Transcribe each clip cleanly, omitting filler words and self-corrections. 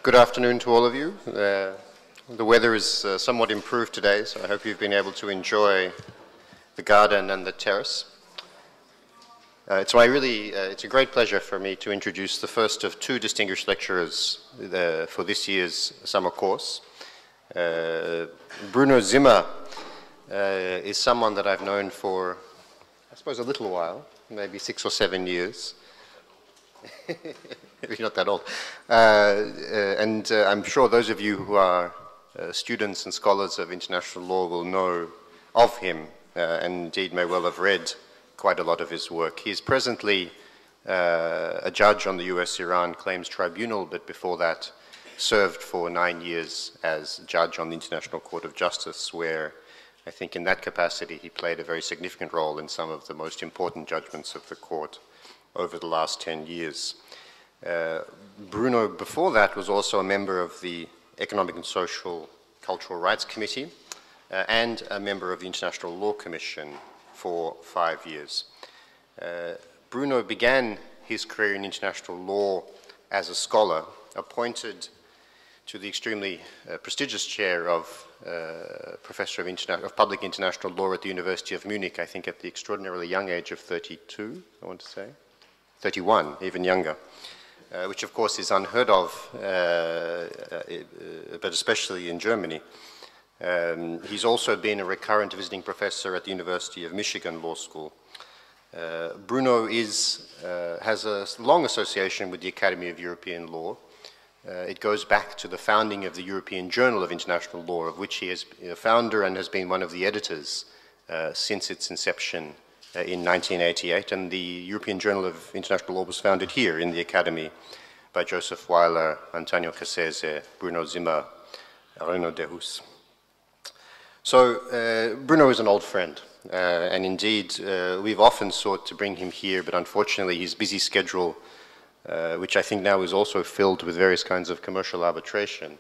Good afternoon to all of you. The weather is somewhat improved today, so I hope you've been able to enjoy the garden and the terrace. It's a great pleasure for me to introduce the first of two distinguished lecturers for this year's summer course. Bruno Simma is someone that I've known for, I suppose, a little while, maybe 6 or 7 years. Maybe not that old. I'm sure those of you who are students and scholars of international law will know of him, and indeed may well have read quite a lot of his work. He is presently a judge on the US-Iran Claims Tribunal, but before that served for 9 years as judge on the International Court of Justice, where I think in that capacity he played a very significant role in some of the most important judgments of the court over the last 10 years. Bruno, before that, was also a member of the Economic and Social Cultural Rights Committee and a member of the International Law Commission for 5 years. Bruno began his career in international law as a scholar, appointed to the extremely prestigious chair of Professor of Public International Law at the University of Munich, I think at the extraordinarily young age of 32, I want to say. 31, even younger, which of course is unheard of, but especially in Germany. He's also been a recurrent visiting professor at the University of Michigan Law School. Bruno has a long association with the Academy of European Law. It goes back to the founding of the European Journal of International Law, of which he is a founder and has been one of the editors since its inception in 1988, and the European Journal of International Law was founded here in the Academy by Joseph Weiler, Antonio Cassese, Bruno Simma, Renaud Dehus. So Bruno is an old friend, and indeed we've often sought to bring him here, but unfortunately his busy schedule, which I think now is also filled with various kinds of commercial arbitration,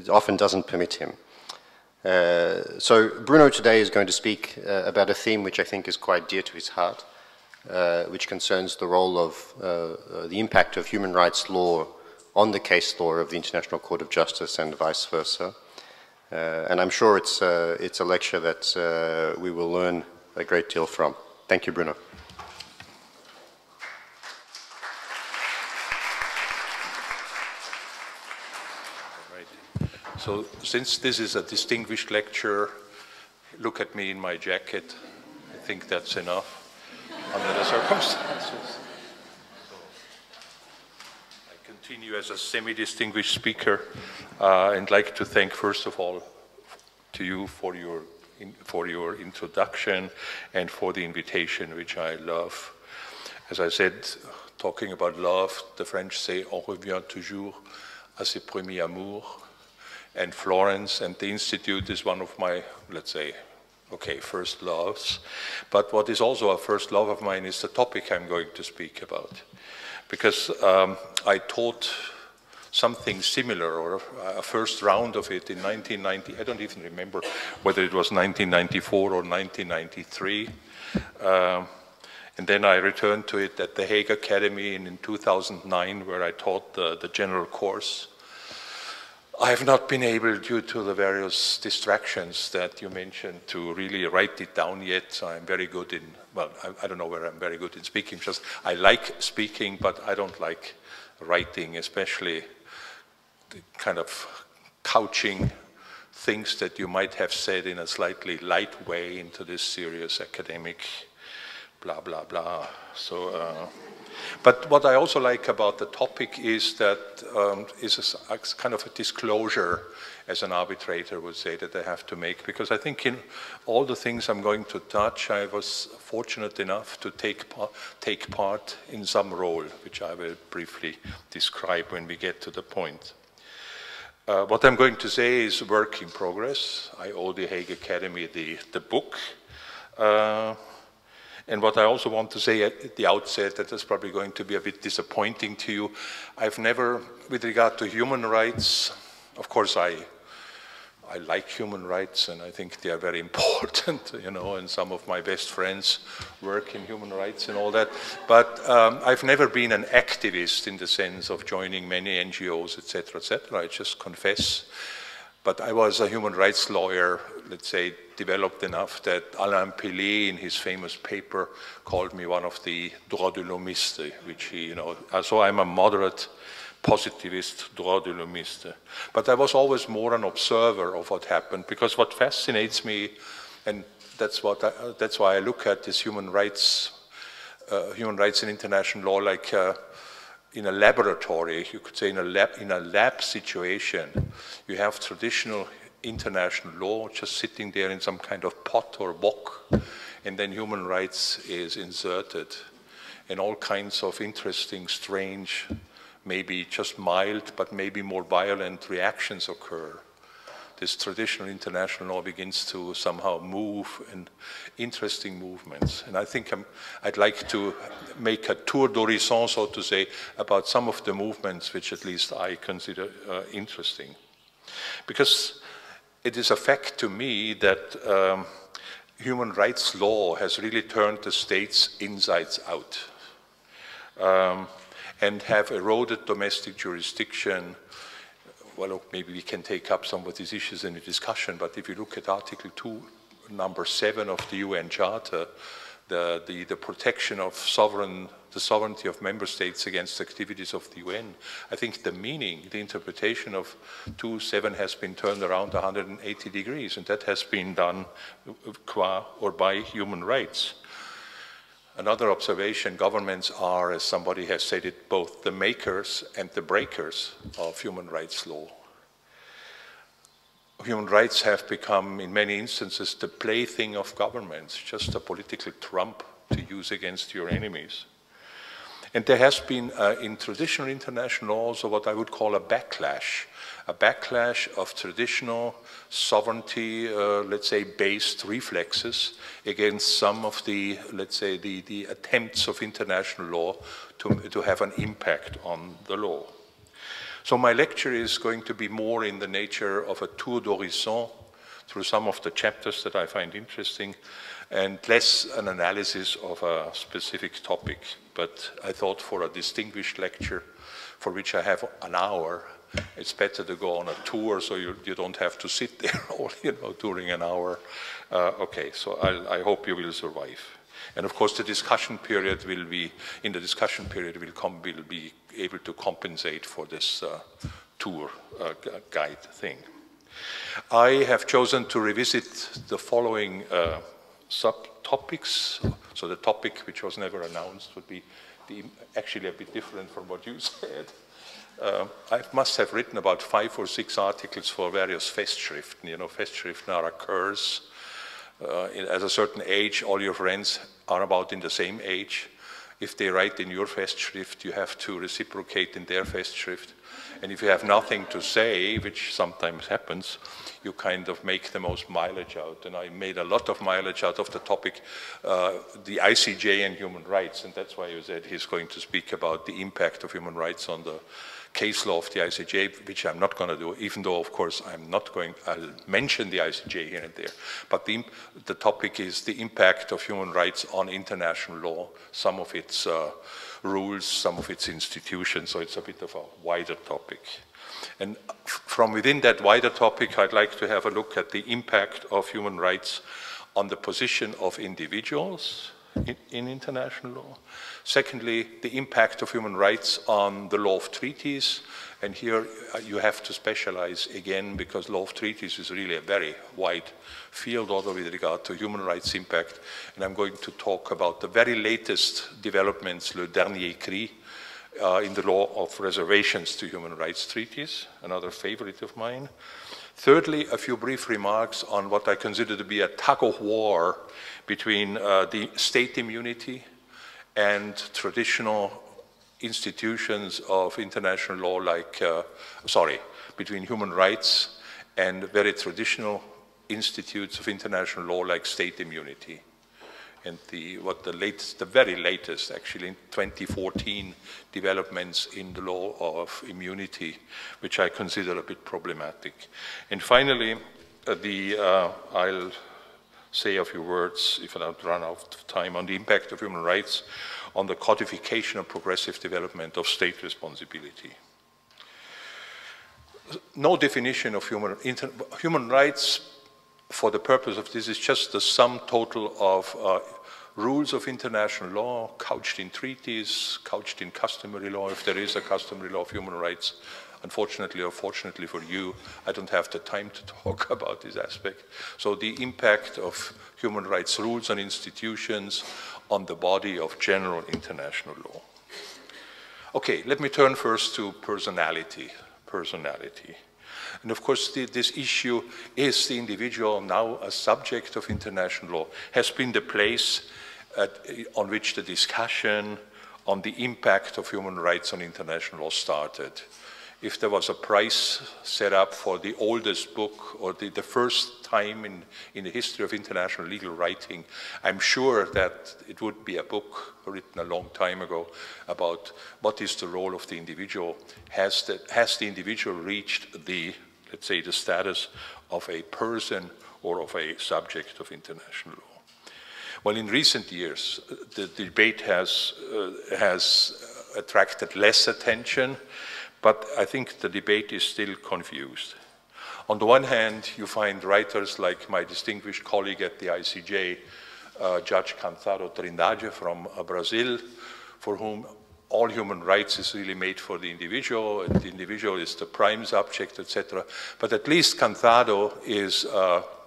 often doesn't permit him. So Bruno today is going to speak about a theme which I think is quite dear to his heart, which concerns the role of the impact of human rights law on the case law of the International Court of Justice and vice versa. And I'm sure it's a lecture that we will learn a great deal from. Thank you, Bruno. So since this is a distinguished lecture, look at me in my jacket. I think that's enough under the circumstances. So I continue as a semi-distinguished speaker and like to thank first of all to you for your introduction and for the invitation, which I love. As I said, talking about love, the French say, on revient toujours à ses premiers amours. And Florence and the Institute is one of my, let's say, first loves. But what is also a first love of mine is the topic I'm going to speak about. Because I taught something similar, or a first round of it in 1990. I don't even remember whether it was 1994 or 1993. And then I returned to it at the Hague Academy in 2009, where I taught the general course. I have not been able, due to the various distractions that you mentioned, to really write it down yet. So I'm very good in, well, I don't know whether I'm very good in speaking, just I like speaking, but I don't like writing, especially the kind of couching things that you might have said in a slightly light way into this serious academic blah, blah, blah. So, but what I also like about the topic is that is a kind of a disclosure, as an arbitrator would say, that I have to make, because I think in all the things I'm going to touch, I was fortunate enough to take part in some role, which I will briefly describe when we get to the point. What I'm going to say is work in progress. I owe the Hague Academy the book. And what I also want to say at the outset, that is probably going to be a bit disappointing to you, I've never, with regard to human rights, of course I I like human rights, and I think they are very important, you know, and some of my best friends work in human rights and all that. But I've never been an activist in the sense of joining many NGOs, etc., etc. I just confess. But I was a human rights lawyer, let's say, developed enough that Alain Pelé, in his famous paper, called me one of the droits de l'hommiste, which he, you know, so I'm a moderate positivist droit de l'hommiste. But I was always more an observer of what happened, because what fascinates me, and that's why I look at this human rights and international law like in a laboratory. You could say in a lab situation, you have traditional international law just sitting there in some kind of pot or wok, and then human rights is inserted, and all kinds of interesting, strange, maybe just mild, but maybe more violent reactions occur. This traditional international law begins to somehow move in interesting movements. And I think I'd like to make a tour d'horizon, so to say, about some of the movements which at least I consider interesting. Because it is a fact to me that human rights law has really turned the states insides out. And have eroded domestic jurisdiction. Well, maybe we can take up some of these issues in the discussion, but if you look at Article 2, number 7 of the UN Charter, the protection of the sovereignty of member states against activities of the UN, I think the meaning, the interpretation of 2.7 has been turned around 180 degrees, and that has been done qua or by human rights. Another observation, governments are, as somebody has said it, both the makers and the breakers of human rights law. Human rights have become, in many instances, the plaything of governments, just a political trump to use against your enemies. And there has been, in traditional international law, also what I would call a backlash of traditional sovereignty, let's say, based reflexes against some of the, let's say, the attempts of international law to have an impact on the law. So my lecture is going to be more in the nature of a tour d'horizon through some of the chapters that I find interesting, and less an analysis of a specific topic. But I thought for a distinguished lecture, for which I have an hour, it's better to go on a tour so you don't have to sit there all, you know, during an hour. Okay, so I hope you will survive. And of course, the discussion period will be, in the discussion period, we'll be able to compensate for this tour guide thing. I have chosen to revisit the following subtopics. So the topic, which was never announced, would be actually a bit different from what you said. I must have written about 5 or 6 articles for various Festschriften. You know, Festschriften are a curse. At a certain age, all your friends are about in the same age. If they write in your Festschrift, you have to reciprocate in their Festschrift. And if you have nothing to say, which sometimes happens, you kind of make the most mileage out. And I made a lot of mileage out of the topic, the ICJ and human rights. And that's why you said he's going to speak about the impact of human rights on the case law of the ICJ, which I'm not going to do, even though, of course, I'll mention the ICJ here and there. But the topic is the impact of human rights on international law, some of its rules, some of its institutions, so it's a bit of a wider topic. And from within that wider topic, I'd like to have a look at the impact of human rights on the position of individuals in international law. Secondly, the impact of human rights on the law of treaties. And here you have to specialize again, because law of treaties is really a very wide field, although with regard to human rights impact. And I'm going to talk about the very latest developments, le dernier cri, in the law of reservations to human rights treaties, another favorite of mine. Thirdly, a few brief remarks on what I consider to be a tug of war between the state immunity and traditional institutions of international law like, between human rights and very traditional institutes of international law like state immunity. And the very latest, actually in 2014, developments in the law of immunity, which I consider a bit problematic. And finally, I'll say a few words, if I don't run out of time, on the impact of human rights on the codification and progressive development of state responsibility. No definition of human rights for the purpose of this is just the sum total of rules of international law, couched in treaties, couched in customary law, if there is a customary law of human rights. Unfortunately or fortunately for you, I don't have the time to talk about this aspect. So the impact of human rights rules and institutions on the body of general international law. Okay, let me turn first to personality. And of course, this issue is the individual now a subject of international law, has been the place on which the discussion on the impact of human rights on international law started. If there was a prize set up for the oldest book or the first time in the history of international legal writing, I'm sure that it would be a book written a long time ago about what is the role of the individual. Has the individual reached the, let's say, the status of a person or of a subject of international law? Well, in recent years, the debate has attracted less attention, but I think the debate is still confused. On the one hand, you find writers like my distinguished colleague at the ICJ, Judge Cansado Trindade from Brazil, for whom all human rights is really made for the individual, and the individual is the prime subject, etc. But at least Cansado is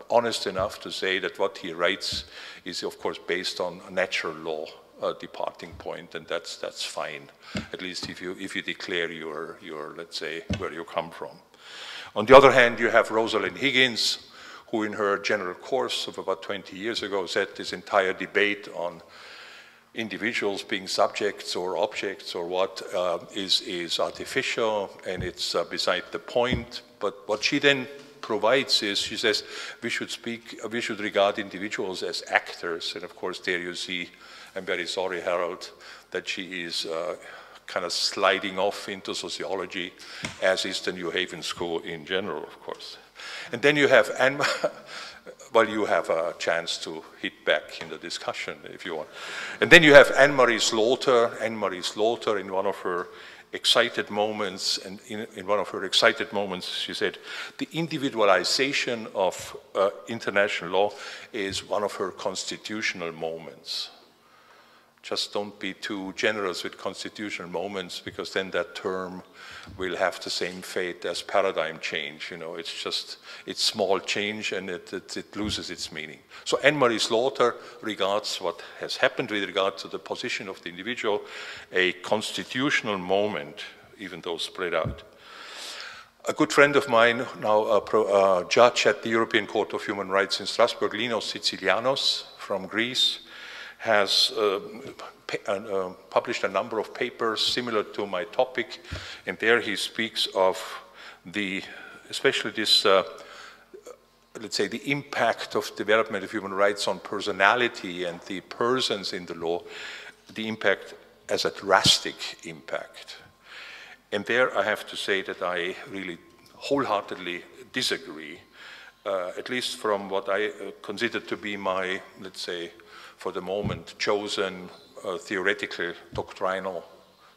honest enough to say that what he writes is, of course, based on natural law. Departing point, and that's fine. At least if you declare your let's say where you come from. On the other hand, you have Rosalind Higgins, who in her general course of about 20 years ago said this entire debate on individuals being subjects or objects or what is artificial and it's beside the point. But what she then provides is, she says, we should regard individuals as actors, and of course there you see, I'm very sorry, Harold, that she is kind of sliding off into sociology, as is the New Haven School in general, of course. And then you have well, you have a chance to hit back in the discussion if you want. And then you have Anne-Marie Slaughter. Anne-Marie Slaughter, in one of her excited moments, and in one of her excited moments, she said, the individualization of international law is one of her constitutional moments. Just don't be too generous with constitutional moments, because then that term will have the same fate as paradigm change. You know, it's small change and it loses its meaning. So Anne-Marie Slaughter regards what has happened with regard to the position of the individual a constitutional moment, even though spread out. A good friend of mine, now a judge at the European Court of Human Rights in Strasbourg, Linos Sicilianos from Greece, has published a number of papers similar to my topic, and there he speaks of especially this, let's say, the impact of development of human rights on personality and the persons in the law, the impact as a drastic impact. And there I have to say that I really wholeheartedly disagree, at least from what I consider to be my, let's say, for the moment, chosen theoretical, doctrinal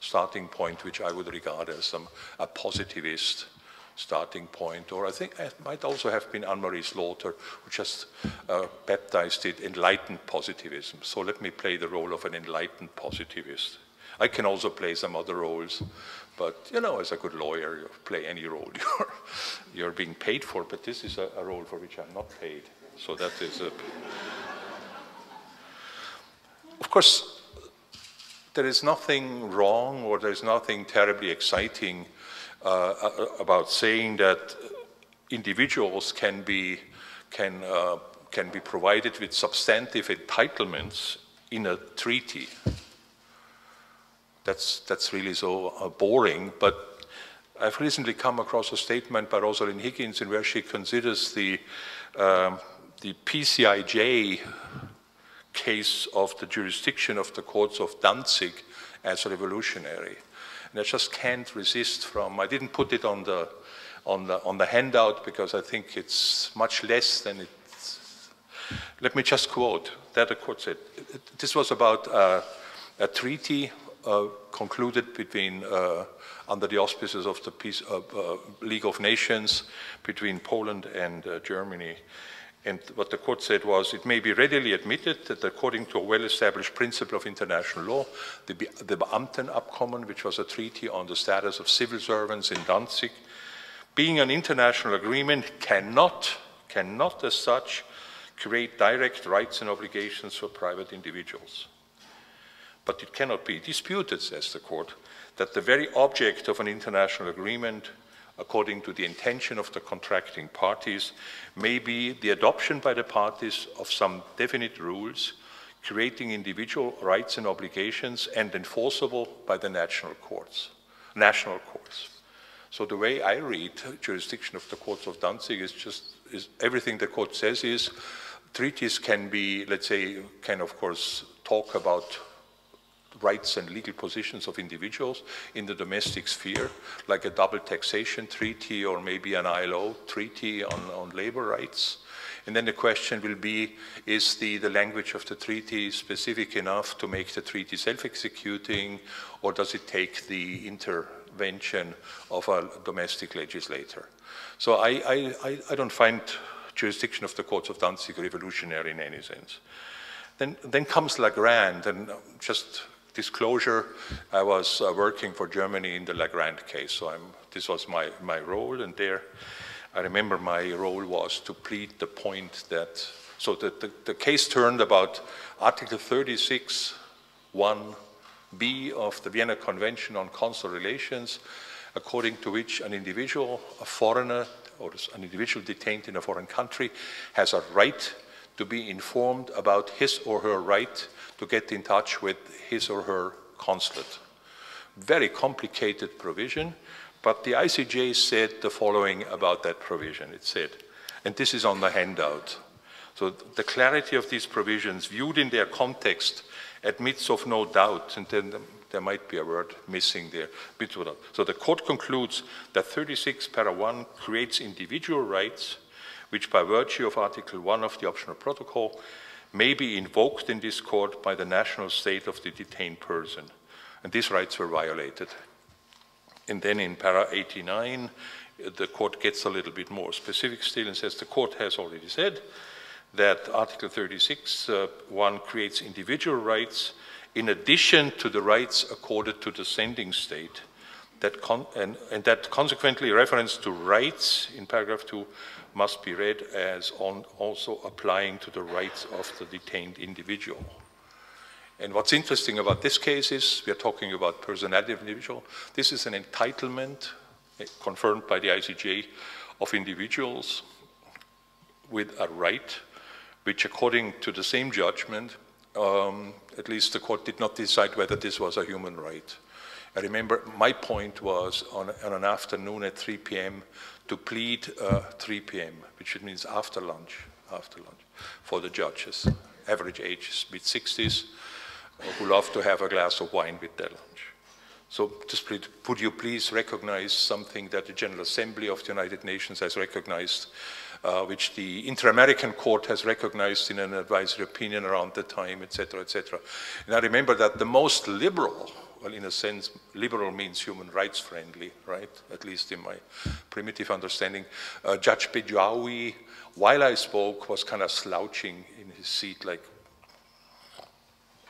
starting point, which I would regard as a positivist starting point. Or I think it might also have been Anne-Marie Slaughter, who just baptized it enlightened positivism. So let me play the role of an enlightened positivist. I can also play some other roles, but you know, as a good lawyer, you play any role you're being paid for, but this is a role for which I'm not paid. So that is a... Of course, there is nothing wrong or there is nothing terribly exciting about saying that individuals can be provided with substantive entitlements in a treaty. That's really so boring, but I've recently come across a statement by Rosalind Higgins in where she considers the PCIJ case of the jurisdiction of the courts of Danzig as revolutionary. And I just can't resist from, I didn't put it on the on the handout because I think it's much less than it's. Let me just quote that the court said. This was about a treaty concluded between under the auspices of the League of Nations between Poland and Germany. And what the court said was, it may be readily admitted that according to a well-established principle of international law, the Beamtenabkommen, which was a treaty on the status of civil servants in Danzig, being an international agreement, cannot as such create direct rights and obligations for private individuals. But it cannot be disputed, says the court, that the very object of an international agreement, according to the intention of the contracting parties, may be the adoption by the parties of some definite rules, creating individual rights and obligations and enforceable by the national courts. So the way I read jurisdiction of the courts of Danzig is everything the court says is treaties can be, let's say, can of course talk about rights and legal positions of individuals in the domestic sphere, like a double taxation treaty or maybe an ILO treaty on labor rights. And then the question will be, is the language of the treaty specific enough to make the treaty self-executing, or does it take the intervention of a domestic legislator? So I don't find jurisdiction of the courts of Danzig revolutionary in any sense. Then comes Lagrand, and just disclosure, I was working for Germany in the Lagrand case, so this was my role, and there I remember my role was to plead the point that, so the case turned about Article 36, 1b of the Vienna Convention on Consular Relations, according to which an individual, a foreigner, or an individual detained in a foreign country has a right to be informed about his or her right to get in touch with his or her consulate. Very complicated provision, but the ICJ said the following about that provision. It said, and this is on the handout, so the clarity of these provisions viewed in their context admits of no doubt, and then there might be a word missing there. So the court concludes that 36 para 1 creates individual rights which by virtue of Article 1 of the optional protocol may be invoked in this court by the national state of the detained person. And these rights were violated. And then in para 89, the court gets a little bit more specific still and says the court has already said that Article 36, 1 creates individual rights in addition to the rights accorded to the sending state, and that consequently reference to rights in paragraph 2 must be read as also applying to the rights of the detained individual. And what's interesting about this case is we are talking about personality of individual. This is an entitlement confirmed by the ICJ of individuals with a right, which according to the same judgment, at least the court did not decide whether this was a human right. I remember my point was on an afternoon at 3 p.m. to plead 3 p.m., which means after lunch, for the judges. Average age is mid-60s, who love to have a glass of wine with their lunch. So just plead, would you please recognize something that the General Assembly of the United Nations has recognized, which the Inter-American Court has recognized in an advisory opinion around the time, etc., etc. And I remember that the most liberal, well, in a sense, liberal means human rights friendly, right? At least in my primitive understanding. Judge Bejawi, while I spoke, was kind of slouching in his seat, like,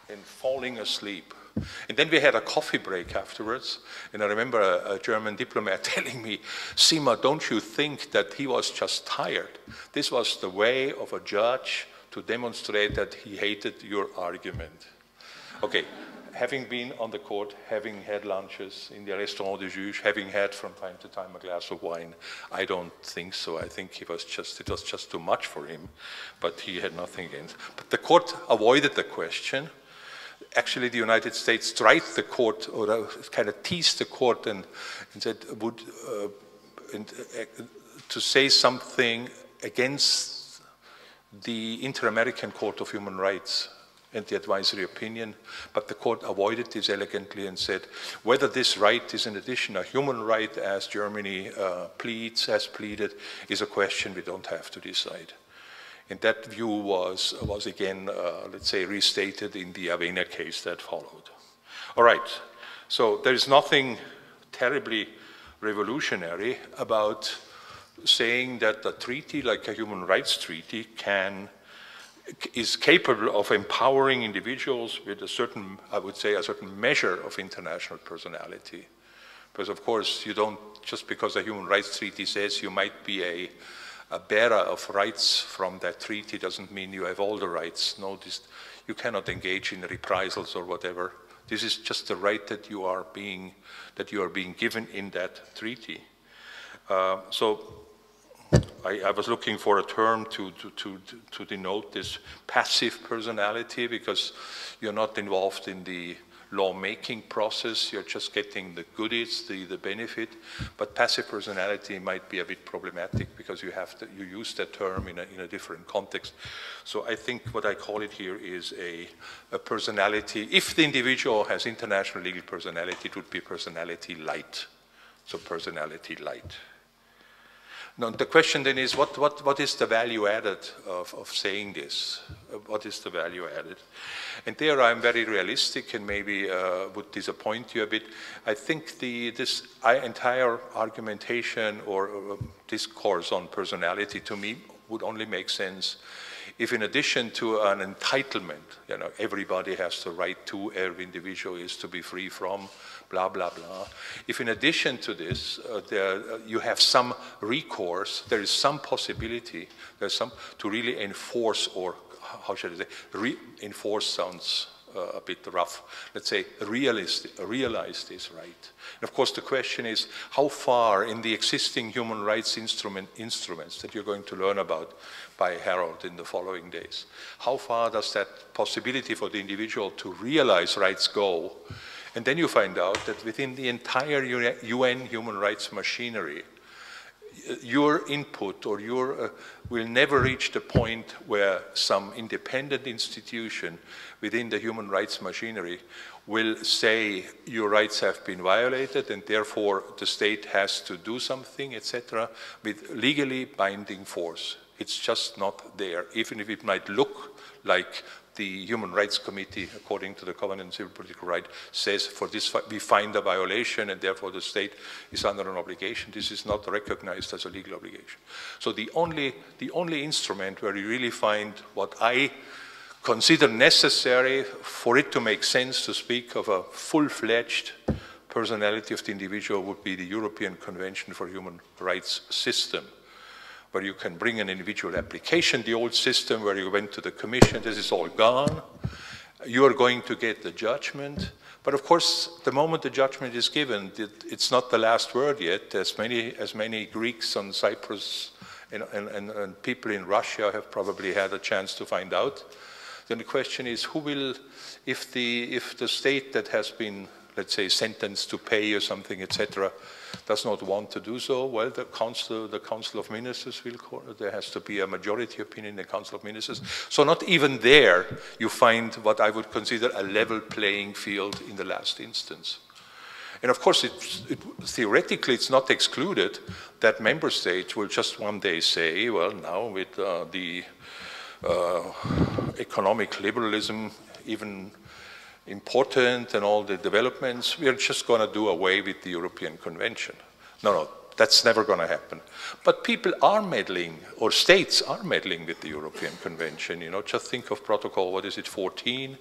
and falling asleep. And then we had a coffee break afterwards, and I remember a German diplomat telling me, Simma, don't you think that he was just tired? This was the way of a judge to demonstrate that he hated your argument. Okay. Having been on the court, having had lunches in the Restaurant du Juge, having had from time to time a glass of wine, I don't think so. I think it was just too much for him, but he had nothing against. But the court avoided the question. Actually, the United States tried the court, or kind of teased the court and said, to say something against the Inter-American Court of Human Rights and the advisory opinion, but the court avoided this elegantly and said, whether this right is in addition a human right, as Germany has pleaded, is a question we don't have to decide. And that view was again, let's say, restated in the Avena case that followed. All right, so there is nothing terribly revolutionary about saying that a treaty like a human rights treaty is capable of empowering individuals with a certain, I would say, a certain measure of international personality. Because of course, you don't, just because a human rights treaty says you might be a bearer of rights from that treaty doesn't mean you have all the rights. No, you cannot engage in reprisals or whatever. This is just the right that you are being given in that treaty. So I was looking for a term to denote this passive personality, because you're not involved in the lawmaking process, you're just getting the goodies, the benefit. But passive personality might be a bit problematic, because you use that term in a different context. So I think what I call it here is a personality. If the individual has international legal personality, it would be personality light. So personality light. Now, the question then is, what is the value added of saying this? What is the value added? And there I'm very realistic, and maybe would disappoint you a bit. I think this entire argumentation or discourse on personality, to me, would only make sense if, in addition to an entitlement, everybody has the right to, every individual is to be free from, blah, blah, blah. If in addition to this, you have some recourse, there is some possibility, to really enforce, or how should I say, enforce sounds a bit rough, let's say realize this right. And of course the question is, how far in the existing human rights instruments that you're going to learn about by Harold in the following days, how far does that possibility for the individual to realize rights go? And then you find out that within the entire UN human rights machinery, your input or will never reach the point where some independent institution within the human rights machinery will say your rights have been violated and therefore the state has to do something, etc., with legally binding force. It's just not there, even if it might look like the Human Rights Committee, according to the Covenant on Civil and Political Rights, says for this we find a violation and therefore the state is under an obligation. This is not recognized as a legal obligation. So the only instrument where you really find what I consider necessary for it to make sense to speak of a full-fledged personality of the individual would be the European Convention for Human Rights system, where you can bring an individual application. The old system where you went to the commission, this is all gone. You are going to get the judgment. But of course, the moment the judgment is given, it's not the last word yet. As many Greeks on Cyprus and people in Russia have probably had a chance to find out. Then the question is, who will, if the state that has been, let's say, sentenced to pay or something, etc., does not want to do so, well, the Council of Ministers will call it. There has to be a majority opinion in the Council of Ministers. So not even there you find what I would consider a level playing field in the last instance. And of course, theoretically, it's not excluded that member states will just one day say, well, now with the economic liberalism even important and all the developments, we are just going to do away with the European Convention. No, that's never going to happen. But people are meddling, or states are meddling with the European Convention. Just think of Protocol, what is it, 14?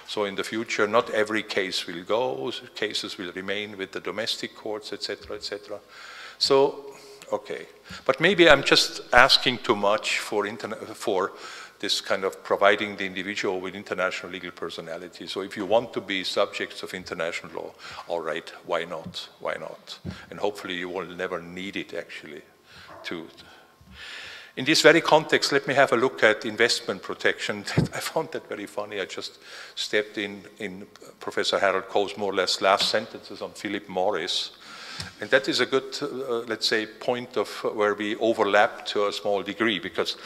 So in the future, not every case will go. Cases will remain with the domestic courts, etc., etc. So, okay. But maybe I'm just asking too much for this kind of providing the individual with international legal personality. So if you want to be subjects of international law, all right, why not? Why not? And hopefully you will never need it, actually. In this very context, let me have a look at investment protection. I found that very funny. I just stepped in Professor Harold Coe's more or less last sentences on Philip Morris. And that is a good, let's say, point of where we overlap to a small degree, because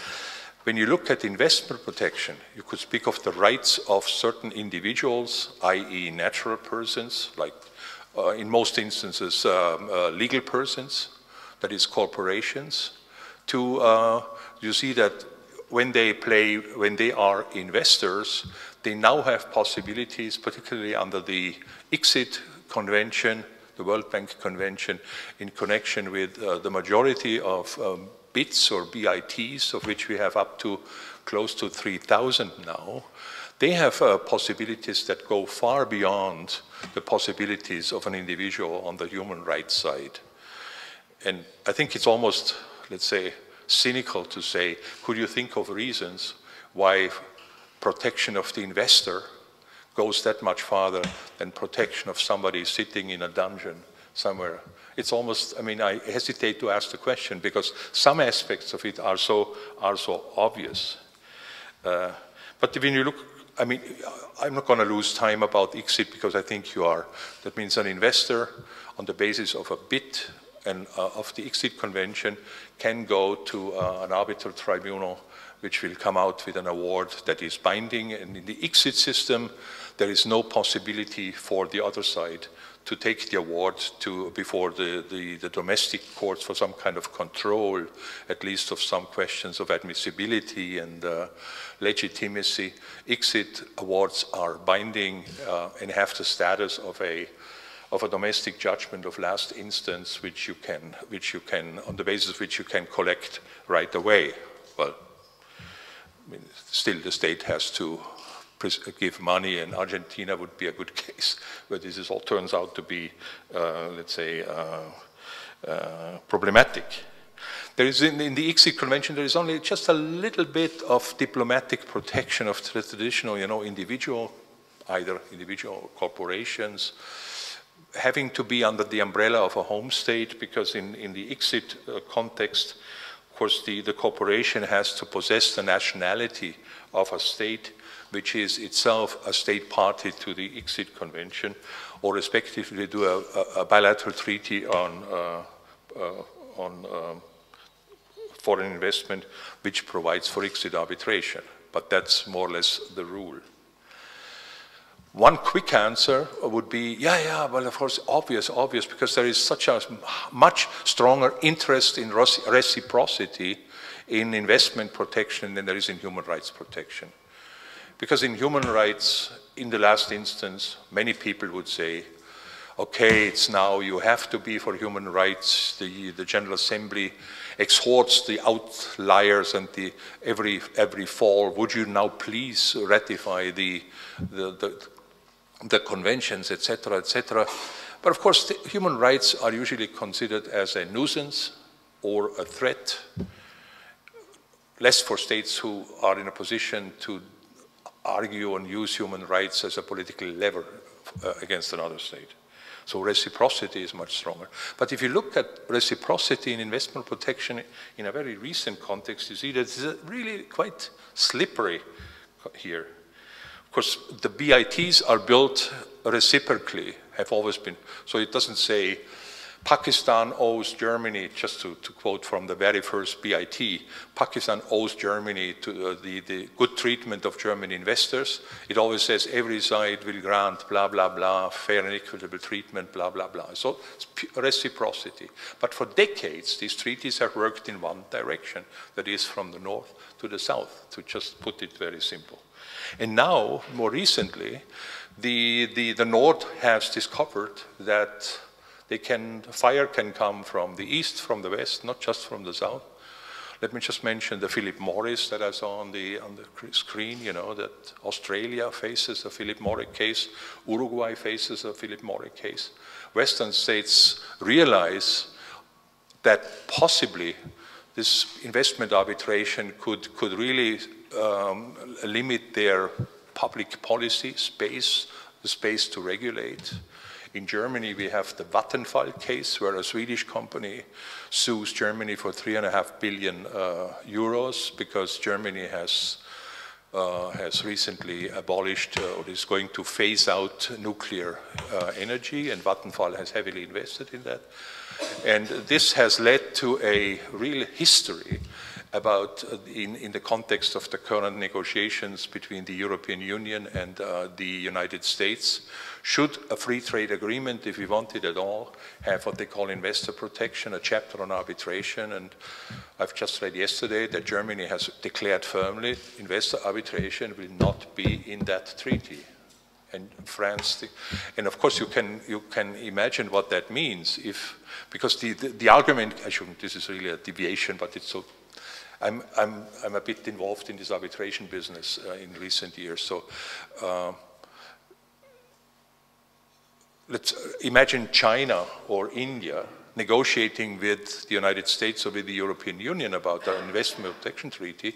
When you look at investment protection, you could speak of the rights of certain individuals, i.e. natural persons, like in most instances legal persons, that is corporations, to you see that when they are investors, they now have possibilities, particularly under the ICSID Convention, the World Bank Convention, in connection with the majority of BITs or BITs, of which we have up to close to 3,000 now. They have possibilities that go far beyond the possibilities of an individual on the human rights side. And I think it's almost, let's say, cynical to say, could you think of reasons why protection of the investor goes that much farther than protection of somebody sitting in a dungeon somewhere? It's almost, I mean, I hesitate to ask the question because some aspects of it are so obvious. But when you look, I mean, I'm not going to lose time about ICSID because I think you are. That means an investor on the basis of a BIT and of the ICSID Convention can go to an arbitral tribunal which will come out with an award that is binding. And in the ICSID system, there is no possibility for the other side to take the award before the domestic courts for some kind of control, at least of some questions of admissibility and legitimacy. ICSID awards are binding and have the status of a domestic judgment of last instance, which you can, on the basis of which you can collect right away. Well, I mean, still the state has to give money, and Argentina would be a good case where this all turns out to be, let's say, problematic. There is in the ICSID Convention, there is only just a little bit of diplomatic protection of the traditional, either individual corporations, having to be under the umbrella of a home state, because in the ICSID context, of course, the corporation has to possess the nationality of a state which is itself a state party to the ICSID Convention, or respectively do a bilateral treaty on foreign investment which provides for ICSID arbitration. But that's more or less the rule. One quick answer would be, well, of course, obvious, because there is such a much stronger interest in reciprocity in investment protection than there is in human rights protection. Because in human rights, in the last instance, many people would say, okay, it's now you have to be for human rights. The General Assembly exhorts the outliers and every fall, would you now please ratify the conventions, etc., etc. But of course, human rights are usually considered as a nuisance or a threat, less for states who are in a position to argue and use human rights as a political lever against another state. So reciprocity is much stronger. But if you look at reciprocity in investment protection in a very recent context, you see that it's really quite slippery here. Of course, the BITs are built reciprocally, have always been. So it doesn't say Pakistan owes Germany, just to quote from the very first BIT, Pakistan owes Germany to the good treatment of German investors. It always says every side will grant blah, blah, blah, fair and equitable treatment, blah, blah, blah. So it's reciprocity. But for decades, these treaties have worked in one direction, that is from the north to the south, to just put it very simple. And now, more recently, the North has discovered that fire can come from the east, from the west, not just from the south. Let me just mention the Philip Morris that I saw on the screen, that Australia faces a Philip Morris case, Uruguay faces a Philip Morris case. Western states realize that possibly this investment arbitration could really limit their public policy space, the space to regulate. In Germany, we have the Vattenfall case, where a Swedish company sues Germany for 3.5 billion euros because Germany has recently abolished or is going to phase out nuclear energy, and Vattenfall has heavily invested in that. And this has led to a real history about, in the context of the current negotiations between the European Union and the United States, should a free trade agreement, if we want it at all, have what they call investor protection, a chapter on arbitration. And I've just read yesterday that Germany has declared firmly investor arbitration will not be in that treaty. And France, and of course you can imagine what that means if, because the argument, I shouldn't, this is really a deviation, but it's so, I'm a bit involved in this arbitration business in recent years. So let's imagine China or India negotiating with the United States or with the European Union about our investment protection treaty.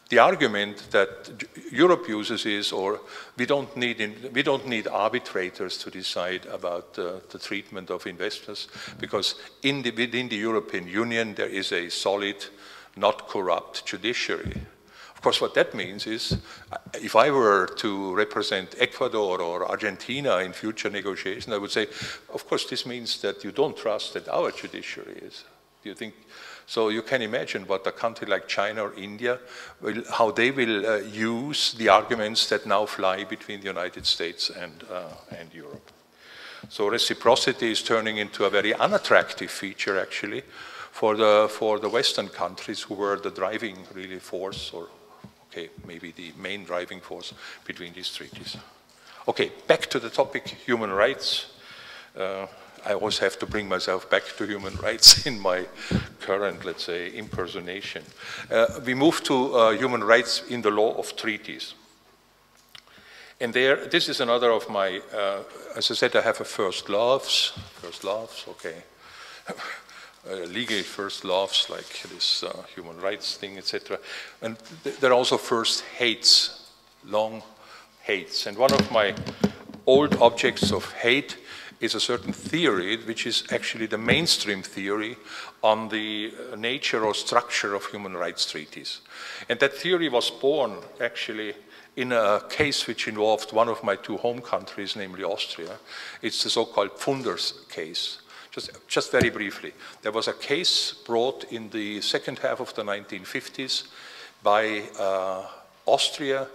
The argument that Europe uses is, or we don't need arbitrators to decide about the treatment of investors, because within the European Union there is a solid, not corrupt judiciary. Of course, what that means is, if I were to represent Ecuador or Argentina in future negotiations, I would say, of course, this means that you don't trust that our judiciary is. Do you think? So you can imagine what a country like China or India, how they will use the arguments that now fly between the United States and Europe. So reciprocity is turning into a very unattractive feature, actually, for the Western countries who were the driving really force, or okay, maybe the main driving force between these treaties. Okay, back to the topic, human rights. I always have to bring myself back to human rights in my current, let's say, impersonation. We move to human rights in the law of treaties. And there, this is another of my, as I said, I have a first loves, okay. Legal first loves, like this human rights thing, etc. And there are also first hates, long hates. And one of my old objects of hate is a certain theory, which is actually the mainstream theory on the nature or structure of human rights treaties. And that theory was born, actually, in a case which involved one of my two home countries, namely Austria. It's the so-called Pfunders case. Just very briefly, there was a case brought in the second half of the 1950s by Austria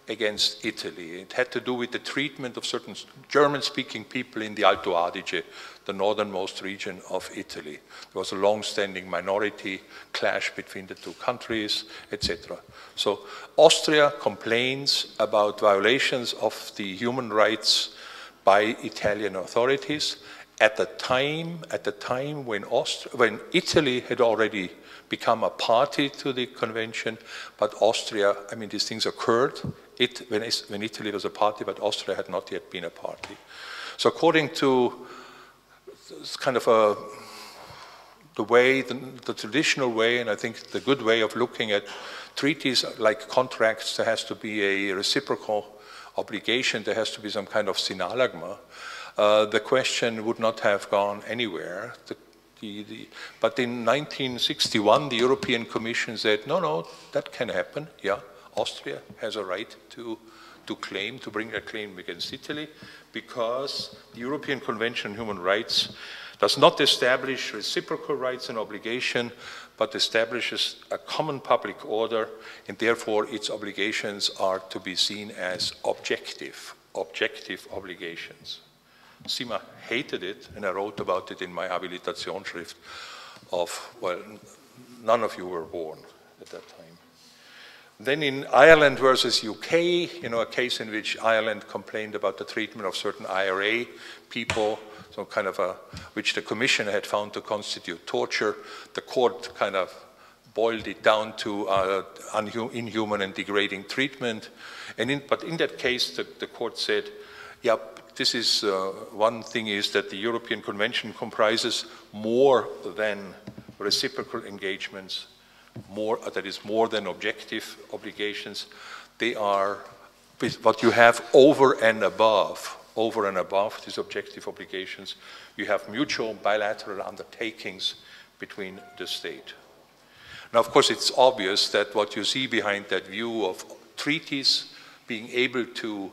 against Italy. It had to do with the treatment of certain German-speaking people in the Alto Adige, the northernmost region of Italy. There was a long-standing minority clash between the two countries, etc. So Austria complains about violations of the human rights by Italian authorities at the time when Italy had already become a party to the convention, but Austria, I mean, these things occurred when Italy was a party, but Austria had not yet been a party. So according to kind of the traditional way, and I think the good way of looking at treaties like contracts, there has to be a reciprocal obligation, there has to be some kind of synalagma. The question would not have gone anywhere. But in 1961, the European Commission said, no, that can happen, yeah. Austria has a right to bring a claim against Italy, because the European Convention on Human Rights does not establish reciprocal rights and obligation, but establishes a common public order, and therefore its obligations are to be seen as objective obligations. Simma hated it, and I wrote about it in my Habilitationsschrift of, well, none of you were born at that time. Then in Ireland versus UK, a case in which Ireland complained about the treatment of certain IRA people, so kind of which the Commission had found to constitute torture. The court kind of boiled it down to inhuman and degrading treatment. But in that case, the court said, yeah, this is, one thing is that the European Convention comprises more than reciprocal engagements, that is more than objective obligations. They are what you have over and above these objective obligations. You have mutual bilateral undertakings between the state. Now, of course, it's obvious that what you see behind that view of treaties being able to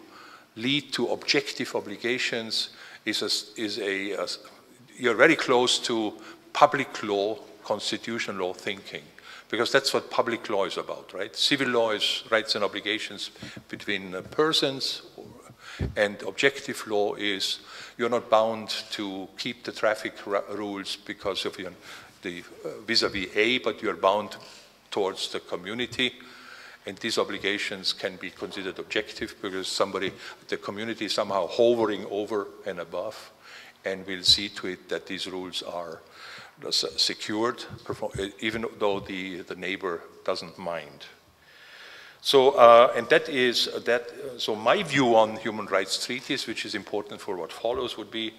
lead to objective obligations you're very close to public law, constitutional law thinking. because that's what public law is about, right? Civil law is rights and obligations between persons, and objective law is you're not bound to keep the traffic rules because of the vis-a-vis A, but you're bound towards the community. And these obligations can be considered objective because the community is somehow hovering over and above, and will see to it that these rules are secured, even though the neighbor doesn't mind. So, and that is that. So, my view on human rights treaties, which is important for what follows, would be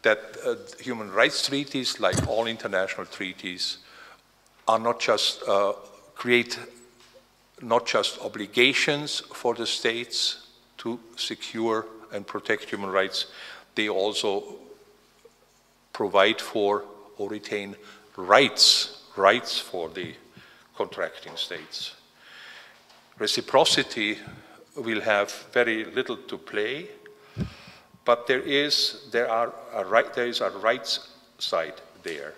that human rights treaties, like all international treaties, are not just create not just obligations for the states to secure and protect human rights, they also provide for or retain rights for the contracting states. Reciprocity will have very little to play, but there is a rights side there,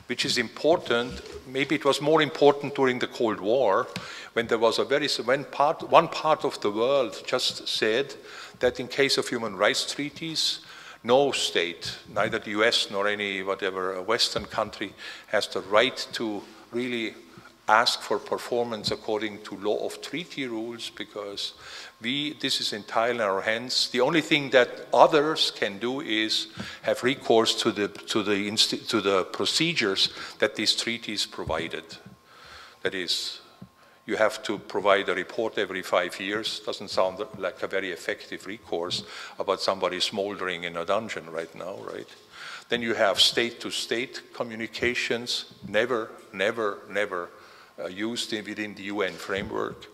which is important. Maybe it was more important during the Cold War, when there was one part of the world just said that in case of human rights treaties, no state, neither the US nor any whatever Western country, has the right to really ask for performance according to law of treaty rules, because this is entirely in our hands. The only thing that others can do is have recourse to the procedures that these treaties provided. That is, you have to provide a report every 5 years. Doesn't sound like a very effective recourse about somebody smoldering in a dungeon right now, right? Then you have state-to-state communications, never used within the UN framework,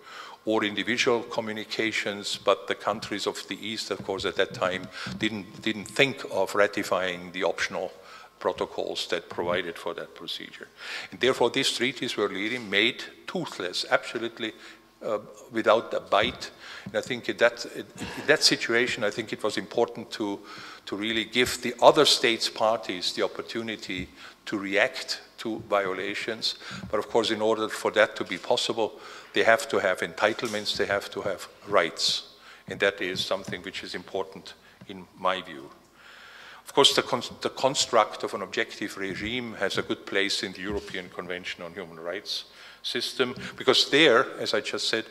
or individual communications, but the countries of the East, of course, at that time didn't think of ratifying the optional protocols that provided for that procedure. And therefore, these treaties were really made toothless, absolutely without a bite. And I think in that situation, I think it was important to really give the other states parties the opportunity to react to violations. But of course, in order for that to be possible, they have to have entitlements, they have to have rights. And that is something which is important in my view. Of course, the construct of an objective regime has a good place in the European Convention on Human Rights system, because there, as I just said,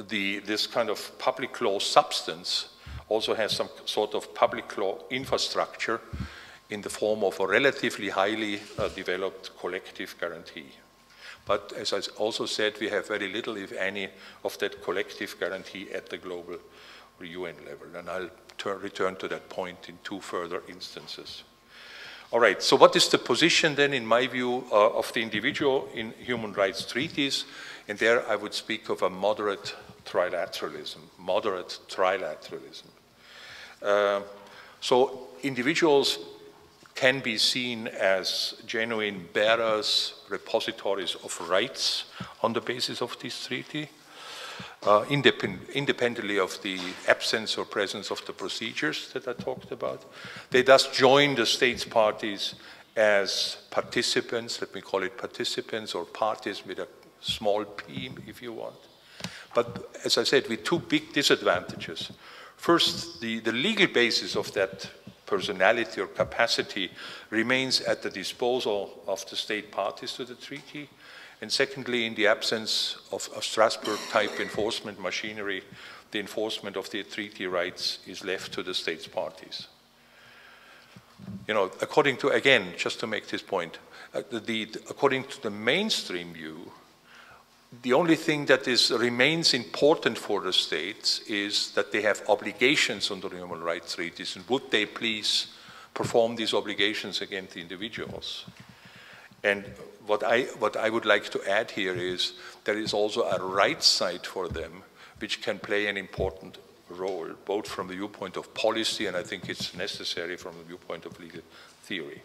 this kind of public law substance also has some sort of public law infrastructure in the form of a relatively highly developed collective guarantee. But as I also said, we have very little, if any, of that collective guarantee at the global UN level. And I'll return to that point in 2 further instances. All right, so what is the position then, in my view, of the individual in human rights treaties? And there I would speak of a moderate trilateralism. So individuals can be seen as genuine bearers, repositories of rights on the basis of this treaty, independently of the absence or presence of the procedures that I talked about. They thus join the states parties as participants, let me call it participants, or parties with a small p, if you want. But as I said, with 2 big disadvantages. First, the legal basis of that personality or capacity remains at the disposal of the state parties to the treaty. And secondly, in the absence of a Strasbourg-type enforcement machinery, the enforcement of the treaty rights is left to the states parties. You know, according to, again, just to make this point, according to the mainstream view, the only thing that remains important for the states is that they have obligations under the human rights treaties, and would they please perform these obligations against the individuals. And what I would like to add here is there is also a rights side for them, which can play an important role, both from the viewpoint of policy, and I think it's necessary from the viewpoint of legal theory.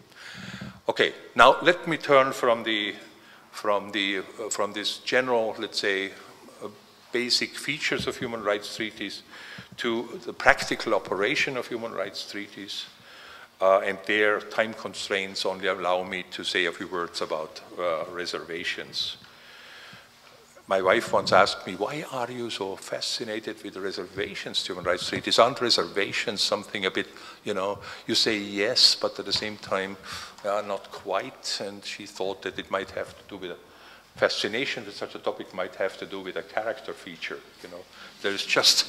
Okay, now let me turn from this general, let's say, basic features of human rights treaties to the practical operation of human rights treaties. And their time constraints only allow me to say a few words about reservations. My wife once asked me, why are you so fascinated with the reservations to human rights treaties? Aren't reservations something a bit, you say yes, but at the same time, not quite. And she thought that it might have to do with a fascination with such a topic might have to do with a character feature. There's just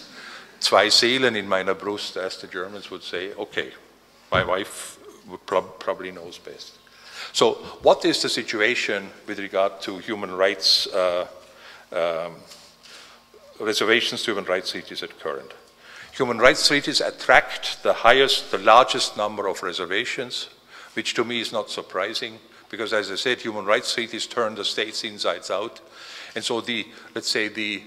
zwei Seelen in meiner Brust, as the Germans would say. Okay, my wife probably knows best. So what is the situation with regard to human rights reservations to human rights treaties at current? Human rights treaties attract the largest number of reservations, which to me is not surprising, because as I said, human rights treaties turn the states insides out. And so let's say the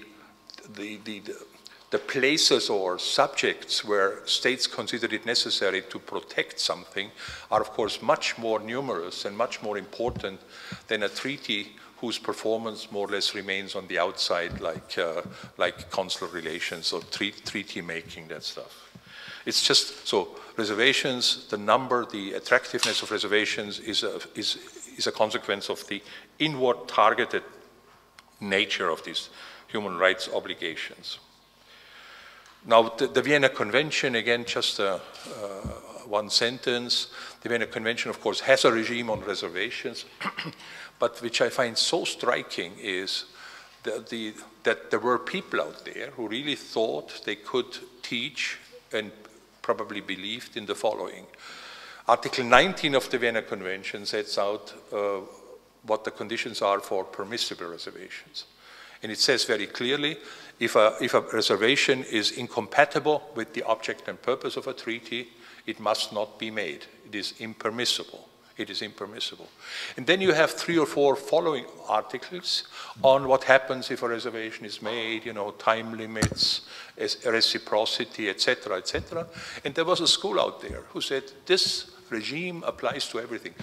places or subjects where states consider it necessary to protect something are of course much more numerous and much more important than a treaty whose performance more or less remains on the outside, like consular relations or treaty making, that stuff. It's just, so reservations, the attractiveness of reservations is a consequence of the inward targeted nature of these human rights obligations. Now, the Vienna Convention, again, just one sentence. The Vienna Convention, of course, has a regime on reservations, but which I find so striking is that there were people out there who really thought they could teach and probably believed in the following. Article 19 of the Vienna Convention sets out what the conditions are for permissible reservations. And it says very clearly, if a reservation is incompatible with the object and purpose of a treaty, it must not be made. It is impermissible. It is impermissible. And then you have 3 or 4 following articles on what happens if a reservation is made, time limits, reciprocity, etc., etc. And there was a school out there who said this regime applies to everything.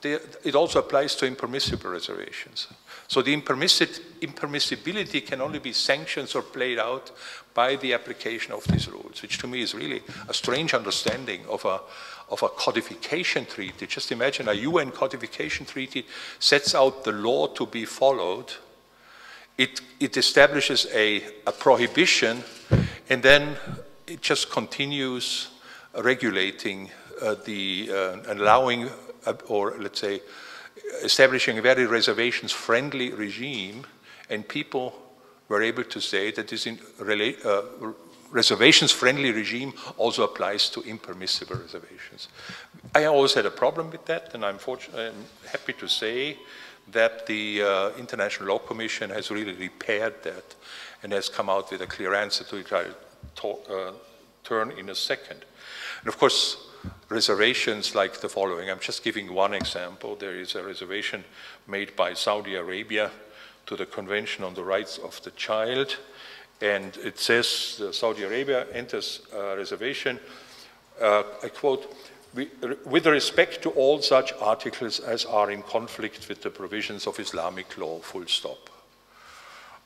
It also applies to impermissible reservations. So the impermissibility can only be sanctioned or played out by the application of these rules, which to me is really a strange understanding of a codification treaty. Just imagine a UN codification treaty sets out the law to be followed. It establishes a prohibition, and then it just continues regulating allowing, or let's say, establishing a very reservations-friendly regime, and people were able to say that this reservations-friendly regime also applies to impermissible reservations. I always had a problem with that, and I'm happy to say that the International Law Commission has really repaired that and has come out with a clear answer to it. I'll turn in a second. And of course, reservations like the following. I'm just giving one example. There is a reservation made by Saudi Arabia to the Convention on the Rights of the Child. And it says Saudi Arabia enters a reservation, I quote, with respect to all such articles as are in conflict with the provisions of Islamic law, full stop.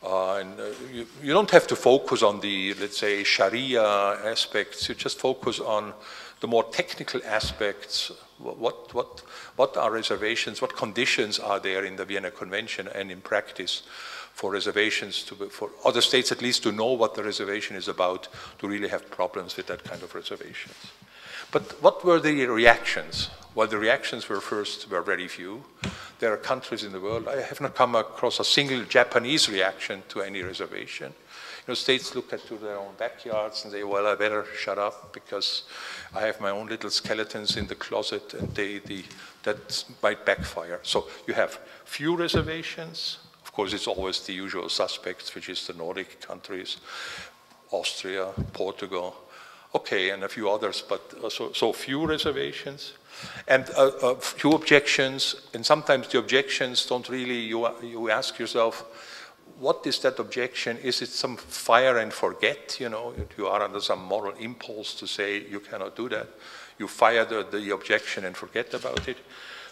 You don't have to focus on the, let's say, Sharia aspects. You just focus on the more technical aspects. What are reservations? What conditions are there in the Vienna Convention and in practice for reservations, for other states at least to know what the reservation is about, to really have problems with that kind of reservations? But what were the reactions? Well, the reactions were very few. There are countries in the world, I have not come across a single Japanese reaction to any reservation. States look to their own backyards and say, well, I better shut up because I have my own little skeletons in the closet, and that might backfire. So you have few reservations. Of course, it's always the usual suspects, which is the Nordic countries, Austria, Portugal, okay, and a few others, but so few reservations. And few objections, and sometimes the objections don't really, you ask yourself, what is that objection? Is it some fire and forget? You are under some moral impulse to say you cannot do that. You fire the objection and forget about it.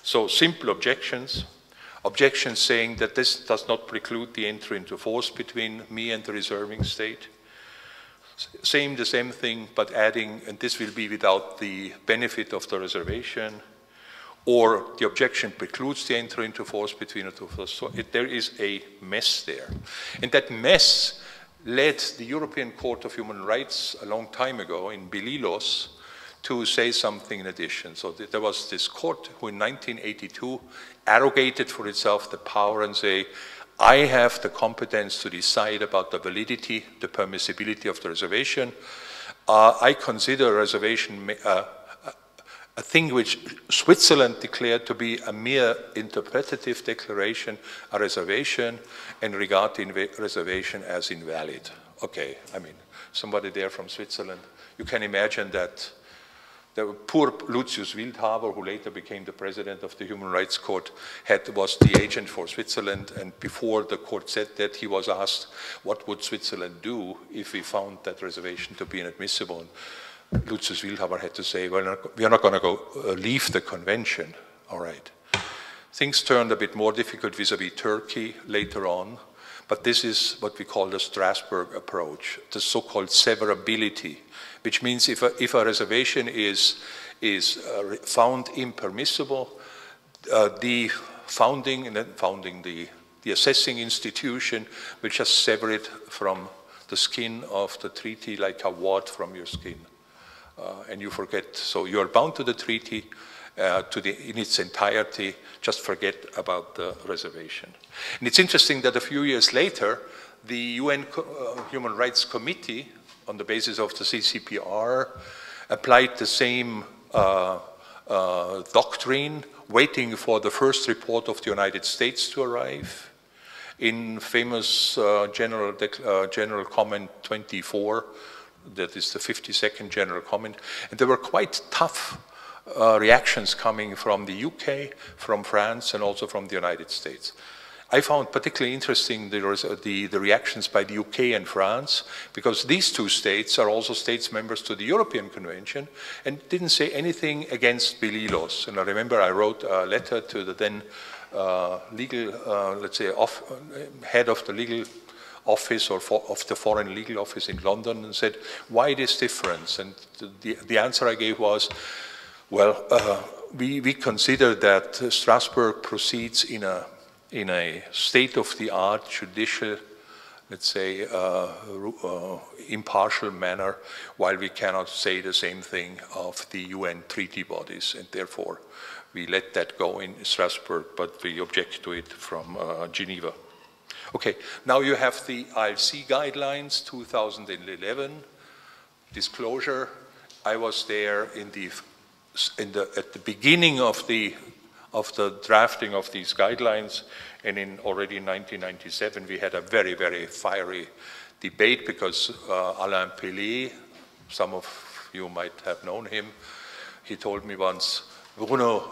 So simple objections. Objections saying that this does not preclude the entry into force between me and the reserving state. The same thing, but adding, and this will be without the benefit of the reservation. or the objection precludes the entry into force between the two forces. So there is a mess there. And that mess led the European Court of Human Rights a long time ago in Bililos to say something in addition. So there was this court who in 1982 arrogated for itself the power and say, I have the competence to decide about the validity, the permissibility of the reservation. I consider a reservation a thing which Switzerland declared to be a mere interpretative declaration, a reservation, and regard the reservation as invalid. Okay, I mean, somebody there from Switzerland, you can imagine that the poor Lucius Wildhaber, who later became the president of the Human Rights Court, was the agent for Switzerland, and before the court said that, he was asked, what would Switzerland do if we found that reservation to be inadmissible? And Lucius Wildhaber had to say, well, we are not going to go leave the convention. All right. Things turned a bit more difficult vis-à-vis Turkey later on, but this is what we call the Strasbourg approach, the so-called severability, which means if a reservation is found impermissible, the assessing institution will just sever it from the skin of the treaty like a wart from your skin. And you forget, so you are bound to the treaty in its entirety, just forget about the reservation. And it's interesting that a few years later, the UN Human Rights Committee, on the basis of the CCPR, applied the same doctrine, waiting for the first report of the United States to arrive. In famous General Comment 24, that is the 52nd General Comment, and there were quite tough reactions coming from the UK, from France, and also from the United States. I found particularly interesting the reactions by the UK and France, because these two states are also states members to the European Convention and didn't say anything against Bililos. And I remember I wrote a letter to the then let's say, head of the legal office or of the Foreign Legal Office in London and said, why this difference? And the answer I gave was, well, we consider that Strasbourg proceeds in a state-of-the-art judicial, let's say, impartial manner, while we cannot say the same thing of the UN treaty bodies, and therefore we let that go in Strasbourg, but we object to it from Geneva. Okay, now you have the ILC guidelines, 2011, disclosure. I was there at the beginning of the drafting of these guidelines, and already in 1997 we had a very, very fiery debate because Alain Pelé, some of you might have known him, he told me once, Bruno,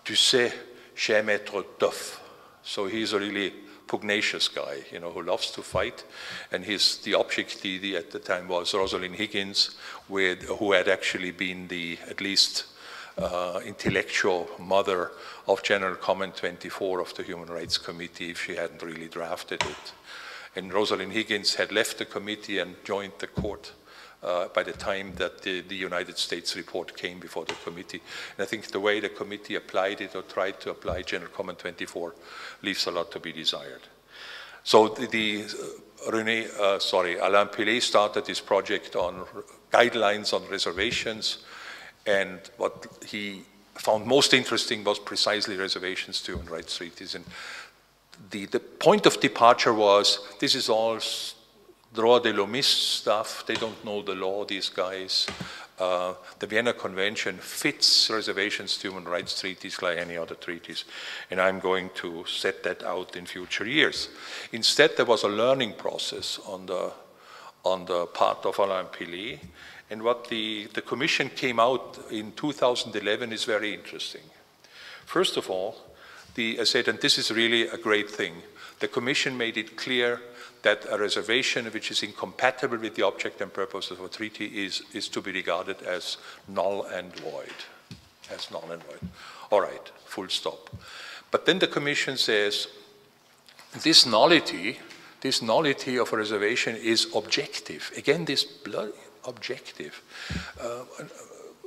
tu sais, j'aime être tough. So he's a really pugnacious guy, you know, who loves to fight, and the objectee at the time was Rosalind Higgins, who had actually been at least intellectual mother of General Comment 24 of the Human Rights Committee if she hadn't really drafted it. And Rosalind Higgins had left the committee and joined the court by the time that the United States report came before the committee. And I think the way the committee applied it or tried to apply General Comment 24 leaves a lot to be desired. So Alain Pelé started this project on guidelines on reservations, and what he found most interesting was precisely reservations to human rights treaties. And the point of departure was, this is all droit de l'hommiste stuff. They don't know the law, these guys. The Vienna Convention fits reservations to human rights treaties like any other treaties, and I'm going to set that out in future years. Instead, there was a learning process on the part of Alain Pelé, and what the Commission came out in 2011 is very interesting. First of all, I said, and this is really a great thing, the Commission made it clear that a reservation which is incompatible with the object and purpose of a treaty is to be regarded as null and void. As null and void. All right, full stop. But then the Commission says, this nullity of a reservation is objective. Again, this bloody objective.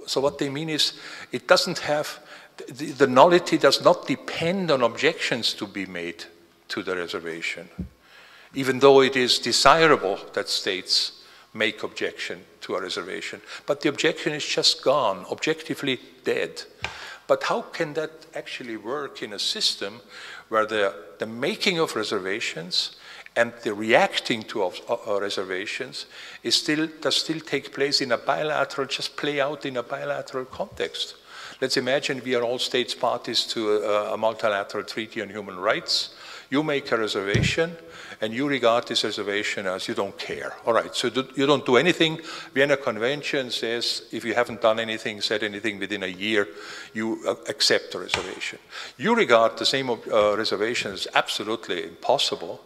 So what they mean is, it doesn't have, the nullity does not depend on objections to be made to the reservation, even though it is desirable that states make objection to a reservation. But the objection is just gone, objectively dead. But how can that actually work in a system where the making of reservations and the reacting to reservations does still take place in a bilateral, just play out in a bilateral context? Let's imagine we are all states parties to a multilateral treaty on human rights. You make a reservation, and you regard this reservation as you don't care. All right, so you don't do anything. Vienna Convention says if you haven't done anything, said anything within a year, you accept the reservation. You regard the same reservation as absolutely impossible,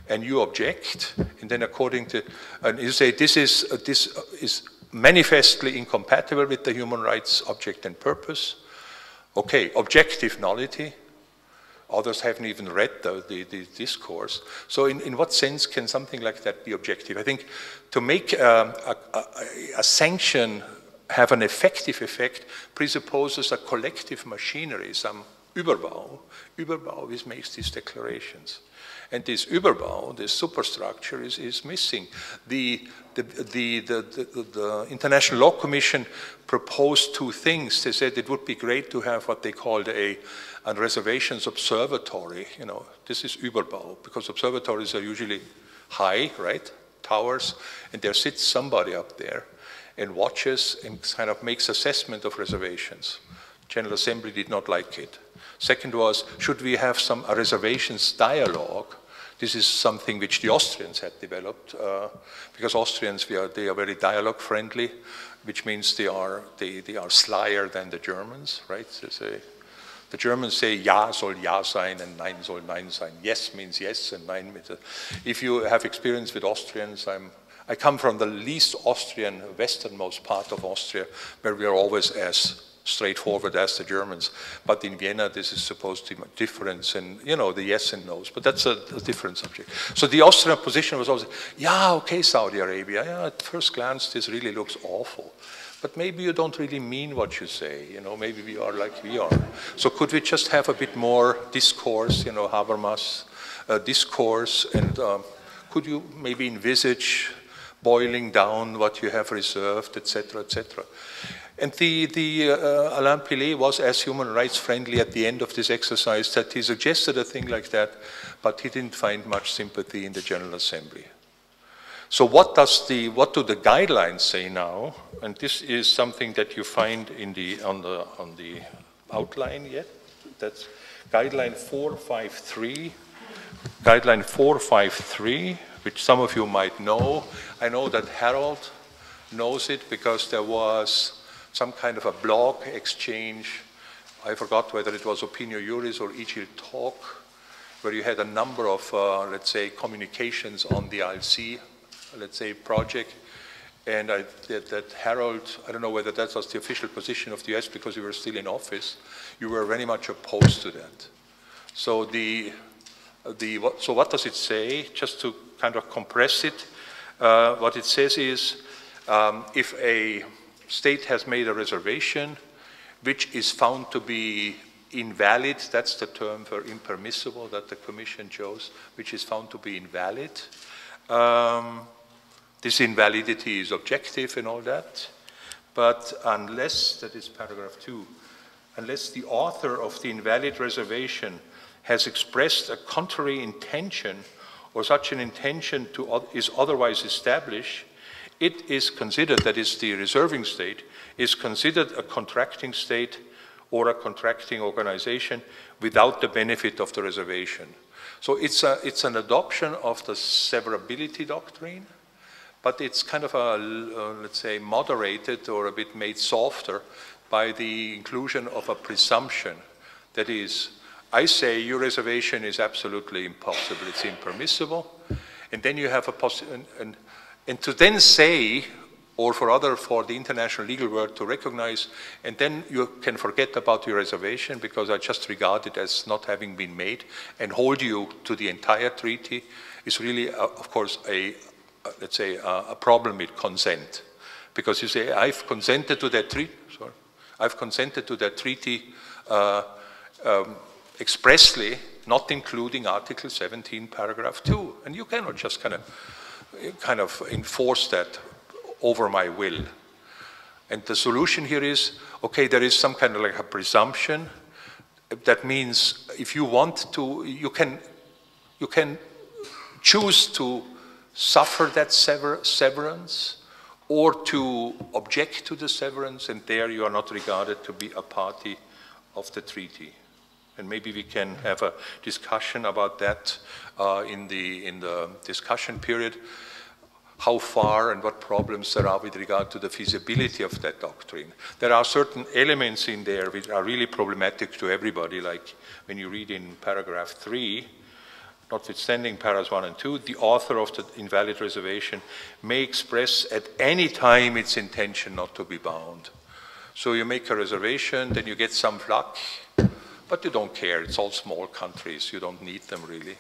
and you object, and then according to, and you say this is manifestly incompatible with the human rights object and purpose. Okay, objective nullity. Others haven't even read the discourse. So in what sense can something like that be objective? I think to make a sanction have an effective effect presupposes a collective machinery, some Überbau which makes these declarations. And this Überbau, this superstructure is missing. The International Law Commission proposed two things. They said it would be great to have what they called a reservations observatory. You know, this is Überbau, because observatories are usually high, right? Towers, and there sits somebody up there and watches and kind of makes assessment of reservations. General Assembly did not like it. Second was, should we have a reservations dialogue? This is something which the Austrians had developed, because Austrians, they are very dialogue friendly, which means they are slyer than the Germans, right? The Germans say Ja soll Ja sein and Nein soll Nein sein. Yes means yes and Nein means. If you have experience with Austrians, I come from the least Austrian, westernmost part of Austria, where we are always as straightforward as the Germans. But in Vienna, this is supposed to be a difference in, you know, the yes and no's. But that's a different subject. So the Austrian position was always, yeah, okay, Saudi Arabia. Yeah, at first glance, this really looks awful. But maybe you don't really mean what you say. You know, maybe we are like we are. So could we just have a bit more discourse, you know, Habermas discourse, and could you maybe envisage boiling down what you have reserved, etc., etc. And Alain Pillet was as human rights friendly at the end of this exercise that he suggested a thing like that, but he didn't find much sympathy in the General Assembly. So what do the guidelines say now? And this is something that you find in on the outline yet. That's guideline 453. Guideline 453, which some of you might know. I know that Harold knows it because there was some kind of a blog exchange. I forgot whether it was Opinio Juris or Igil Talk, where you had a number of, let's say, communications on the ILC, let's say, project. And that Harold, I don't know whether that was the official position of the US because you were still in office, you were very much opposed to that. So so what does it say? Just to kind of compress it, what it says is, if a state has made a reservation which is found to be invalid, that's the term for impermissible that the Commission chose, which is found to be invalid. This invalidity is objective and all that, but unless, that is paragraph 2, unless the author of the invalid reservation has expressed a contrary intention or such an intention is otherwise established, it is considered, that is the reserving state, is considered a contracting state or a contracting organization without the benefit of the reservation. So it's an adoption of the severability doctrine, but it's kind of let's say, moderated or a bit made softer by the inclusion of a presumption. That is, I say your reservation is absolutely impossible, it's impermissible, and then you have and to then say, or for the international legal world to recognize, and then you can forget about your reservation because I just regard it as not having been made and hold you to the entire treaty is really, of course, let's say, a problem with consent. Because you say, I've consented to that treaty, I've consented to that treaty expressly, not including Article 17, paragraph 2. And you cannot just kind of enforce that over my will. And the solution here is, okay, there is some kind of like a presumption. That means if you want to, you can choose to suffer that severance or to object to the severance, and there you are not regarded to be a party of the treaty. And maybe we can have a discussion about that in the discussion period, how far and what problems there are with regard to the feasibility of that doctrine. There are certain elements in there which are really problematic to everybody, like when you read in paragraph 3, notwithstanding paragraphs 1 and 2, the author of the invalid reservation may express at any time its intention not to be bound. So you make a reservation, then you get some flack, but you don't care. It's all small countries. You don't need them really.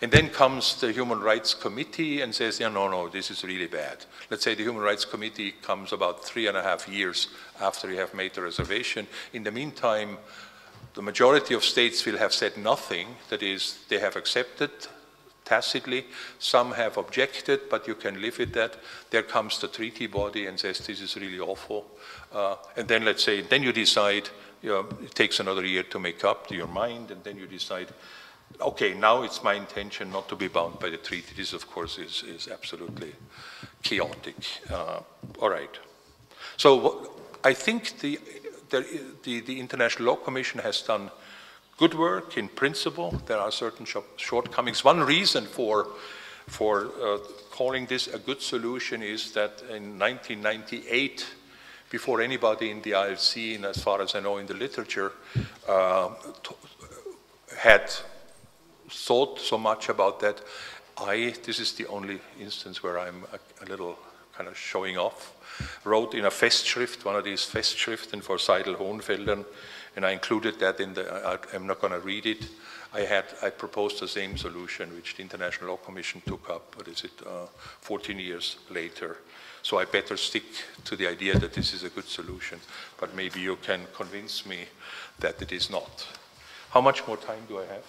And then comes the Human Rights Committee and says, yeah, no, this is really bad. Let's say the Human Rights Committee comes about 3.5 years after you have made the reservation. In the meantime, the majority of states will have said nothing. That is, they have accepted tacitly. Some have objected, but you can live with that. There comes the treaty body and says, this is really awful. And then let's say, then you decide, it takes another year to make up to your mind, and then you decide, okay, now it's my intention not to be bound by the treaty. This, of course, is absolutely chaotic. All right. So I think the International Law Commission has done good work in principle. There are certain shortcomings. One reason for calling this a good solution is that in 1998, before anybody in the ILC, and as far as I know in the literature, had thought so much about that, this is the only instance where I'm a little kind of showing off, wrote in a Festschrift, one of these Festschriften for Seidel Hohenfeldern, and I included that in the, I'm not going to read it. I proposed the same solution which the International Law Commission took up, 14 years later. So I better stick to the idea that this is a good solution, but maybe you can convince me that it is not. How much more time do I have?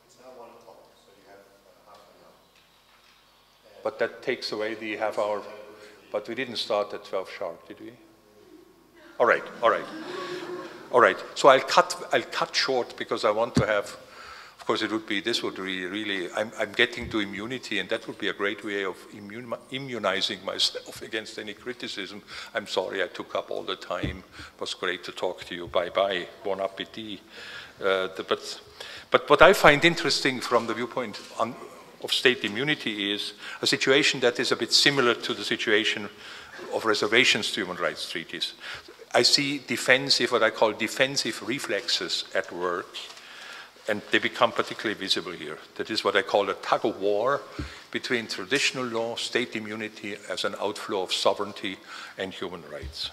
It's now 1 o'clock, so you have half an hour. But that takes away the half hour. But we didn't start at 12 sharp, did we? All right, all right. All right, so I'll cut short because I want to have, of course it would be, this would really, I'm getting to immunity, and that would be a great way of immunizing myself against any criticism. I'm sorry I took up all the time. It was great to talk to you. Bye-bye, bon appétit. But what I find interesting from the viewpoint of state immunity is a situation that is a bit similar to the situation of reservations to human rights treaties. I see defensive, what I call defensive reflexes at work, and they become particularly visible here. That is what I call a tug of war between traditional law, state immunity as an outflow of sovereignty, and human rights.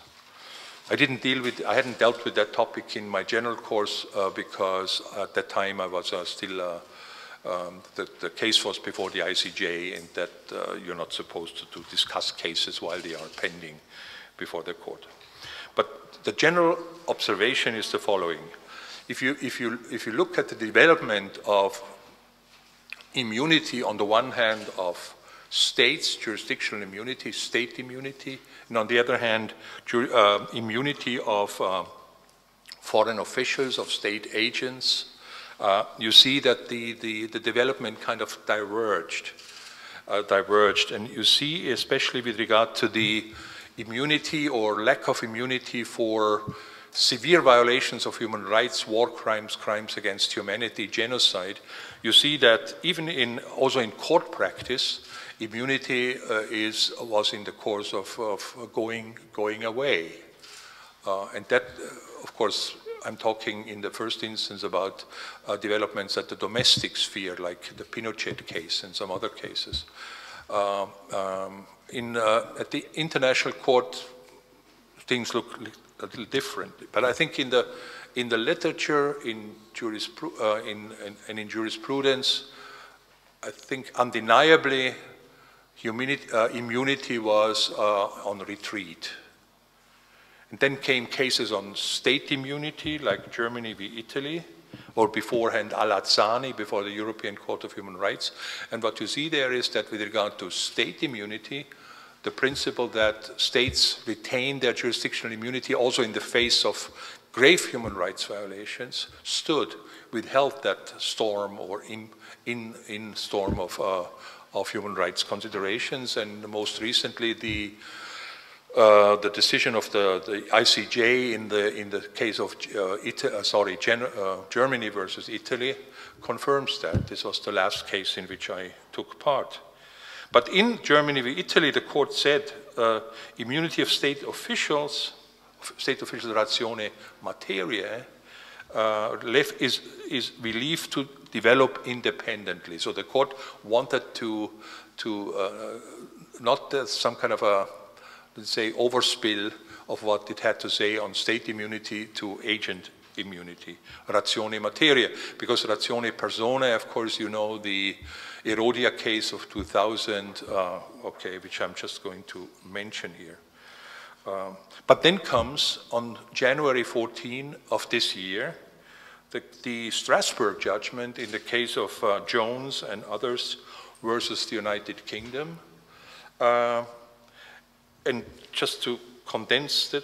I hadn't dealt with that topic in my general course because at that time I was still, the case was before the ICJ, and that you're not supposed to discuss cases while they are pending before the court. But the general observation is the following. If you look at the development of immunity on the one hand of states, jurisdictional immunity, state immunity, and on the other hand, immunity of foreign officials, of state agents, you see that the development kind of diverged. And you see, especially with regard to the immunity or lack of immunity for severe violations of human rights, war crimes, crimes against humanity, genocide, you see that even also in court practice, immunity was in the course of going away. And that, of course, I'm talking in the first instance about developments at the domestic sphere, like the Pinochet case and some other cases. At the international court, things look a little different. But I think in the literature, in jurisprudence, I think undeniably immunity was on retreat. And then came cases on state immunity, like Germany v. Italy, or beforehand Al-Azzani before the European Court of Human Rights. And what you see there is that with regard to state immunity, the principle that states retain their jurisdictional immunity also in the face of grave human rights violations stood, withheld that storm or in storm of human rights considerations. And most recently, the decision of the ICJ in the case of Germany versus Italy confirms that. This was the last case in which I took part. But in Germany v. Italy, the court said immunity of state officials ratione materiae, is believed to develop independently. So the court wanted to not some kind of a, let's say, overspill of what it had to say on state immunity to agent immunity, ratione materia, because ratione personae, of course, you know the Erodia case of 2000, which I'm just going to mention here. But then comes, on January 14 of this year, the Strasbourg judgment in the case of Jones and others versus the United Kingdom. And just to condense that,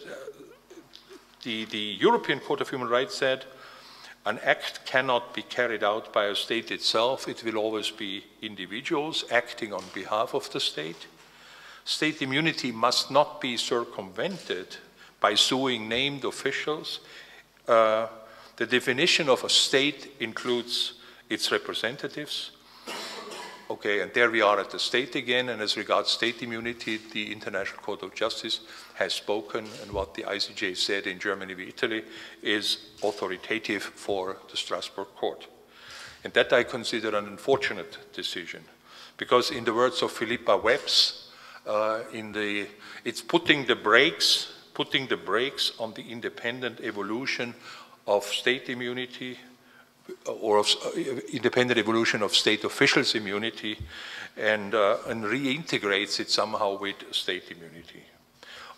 the European Court of Human Rights said an act cannot be carried out by a state itself. It will always be individuals acting on behalf of the state. State immunity must not be circumvented by suing named officials. The definition of a state includes its representatives. Okay, and there we are at the state again, and as regards state immunity, the International Court of Justice has spoken, and what the ICJ said in Germany v. Italy is authoritative for the Strasbourg Court. And that I consider an unfortunate decision, because in the words of Philippa Webbs, it's putting the brakes on the independent evolution of state immunity, or of independent evolution of state officials' immunity, and reintegrates it somehow with state immunity.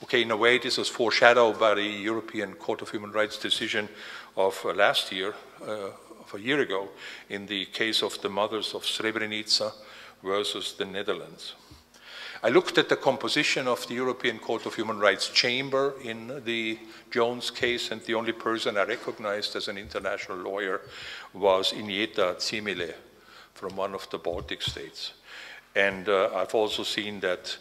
Okay, in a way, this was foreshadowed by the European Court of Human Rights decision of last year, of a year ago, in the case of the mothers of Srebrenica versus the Netherlands. I looked at the composition of the European Court of Human Rights chamber in the Jones case, and the only person I recognized as an international lawyer was Inieta Zimile from one of the Baltic states. And I've also seen that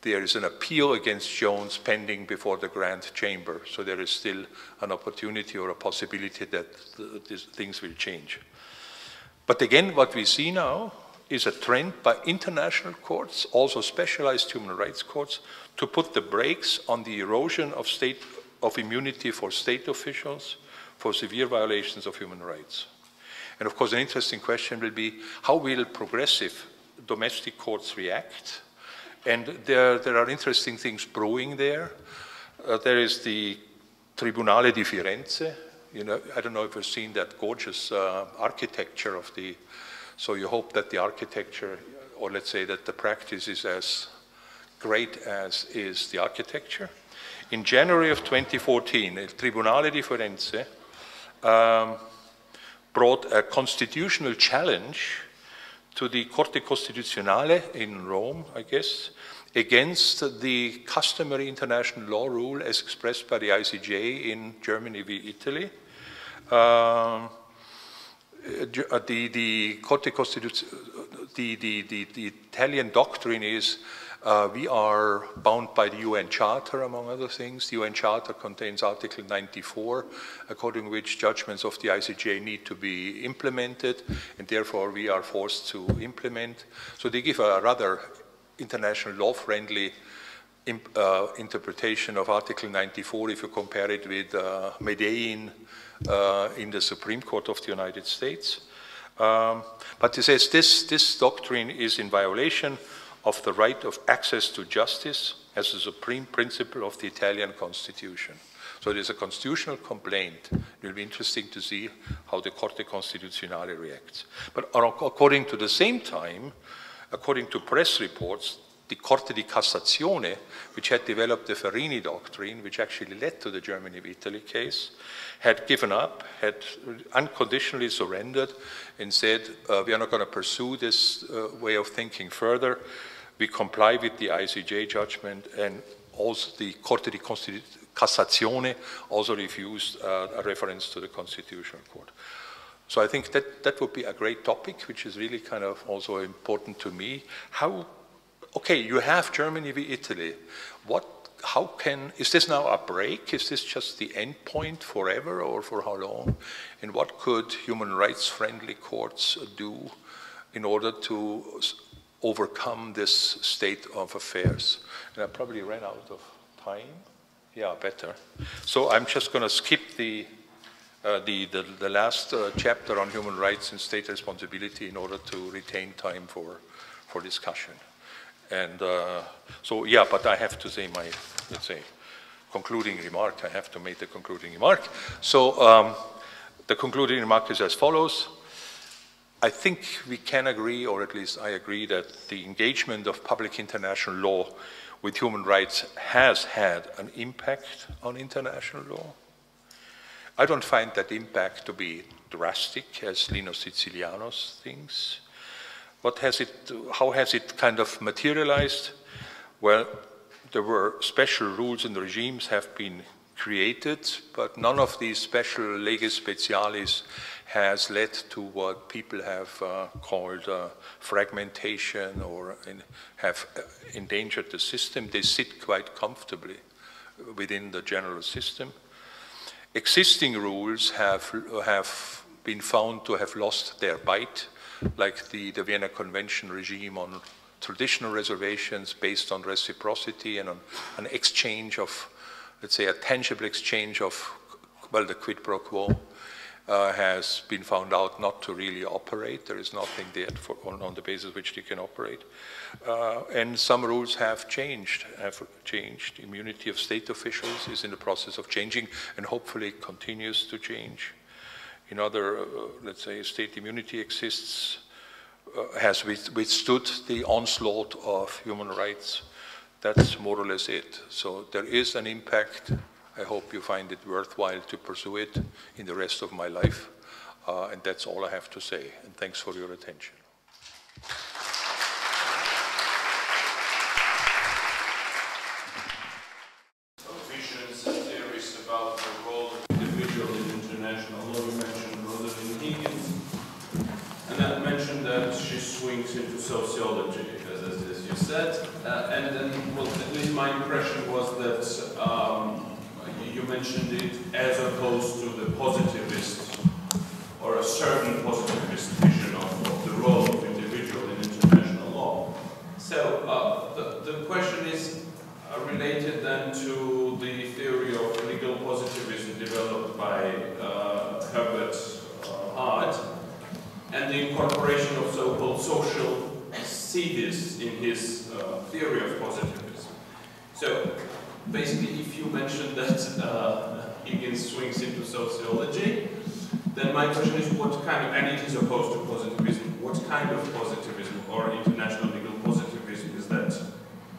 there is an appeal against Jones pending before the Grand Chamber, so there is still an opportunity or a possibility that these things will change. But again, what we see now is a trend by international courts, also specialized human rights courts, to put the brakes on the erosion of immunity for state officials for severe violations of human rights. And of course, an interesting question will be, how will progressive domestic courts react? And there are interesting things brewing there. There is the Tribunale di Firenze. You know, I don't know if you've seen that gorgeous architecture of the. So you hope that the architecture, or let's say that the practice is as great as is the architecture. In January of 2014, il Tribunale di Firenze brought a constitutional challenge to the Corte Costituzionale in Rome, I guess, against the customary international law rule as expressed by the ICJ in Germany v. Italy. The Italian doctrine is we are bound by the UN Charter, among other things. The UN Charter contains Article 94, according to which judgments of the ICJ need to be implemented, and therefore we are forced to implement. So they give a rather international law-friendly interpretation of Article 94 if you compare it with Medellin in the Supreme Court of the United States. But it says this doctrine is in violation of the right of access to justice as a supreme principle of the Italian Constitution. So it is a constitutional complaint. It will be interesting to see how the Corte Costituzionale reacts. But according to the same time, according to press reports, the Corte di Cassazione, which had developed the Farini doctrine, which actually led to the Germany v. Italy case, had given up, had unconditionally surrendered and said, we are not going to pursue this way of thinking further. We comply with the ICJ judgment, and also the Corte di Cassazione also refused a reference to the Constitutional Court. So I think that would be a great topic, which is really kind of also important to me. How, okay, you have Germany v. Italy. Is this now a break? Is this just the end point forever, or for how long? And what could human rights friendly courts do in order to overcome this state of affairs? And I probably ran out of time. Yeah, better. So I'm just going to skip the last chapter on human rights and state responsibility in order to retain time for discussion. And so, yeah, but I have to say my, let's say, concluding remark. I have to make the concluding remark. So the concluding remark is as follows. I think we can agree, or at least I agree, that the engagement of public international law with human rights has had an impact on international law. I don't find that impact to be drastic, as Lino Sicilianos thinks. How has it kind of materialized? Well, there were special rules and regimes have been created, but none of these special leges specialis has led to what people have called fragmentation, or have endangered the system. They sit quite comfortably within the general system. Existing rules have been found to have lost their bite, like the Vienna Convention regime on traditional reservations based on reciprocity and on an exchange of, let's say, a tangible exchange of, well, the quid pro quo has been found out not to really operate. There is nothing there on the basis of which they can operate. And some rules have changed. Immunity of state officials is in the process of changing and hopefully continues to change. In other, let's say, state immunity exists, has withstood the onslaught of human rights. That's more or less it. So there is an impact. I hope you find it worthwhile to pursue it in the rest of my life. And that's all I have to say. And thanks for your attention. Visions and theories about the role of individual in international law. You mentioned Rosalind Higgins, and I mentioned that she swings into sociology, as you said. And then, well, at least my impression was that you mentioned it as opposed to the positivist, or a certain positivist vision of the role of individual in international law. So the question is related then to the theory of legal positivism developed by Herbert Hart, and the incorporation of so-called social cities in his theory of positivism. So basically, if you mentioned that Higgins swings into sociology, then my question is what kind of, and it is opposed to positivism, what kind of positivism or international legal positivism is that?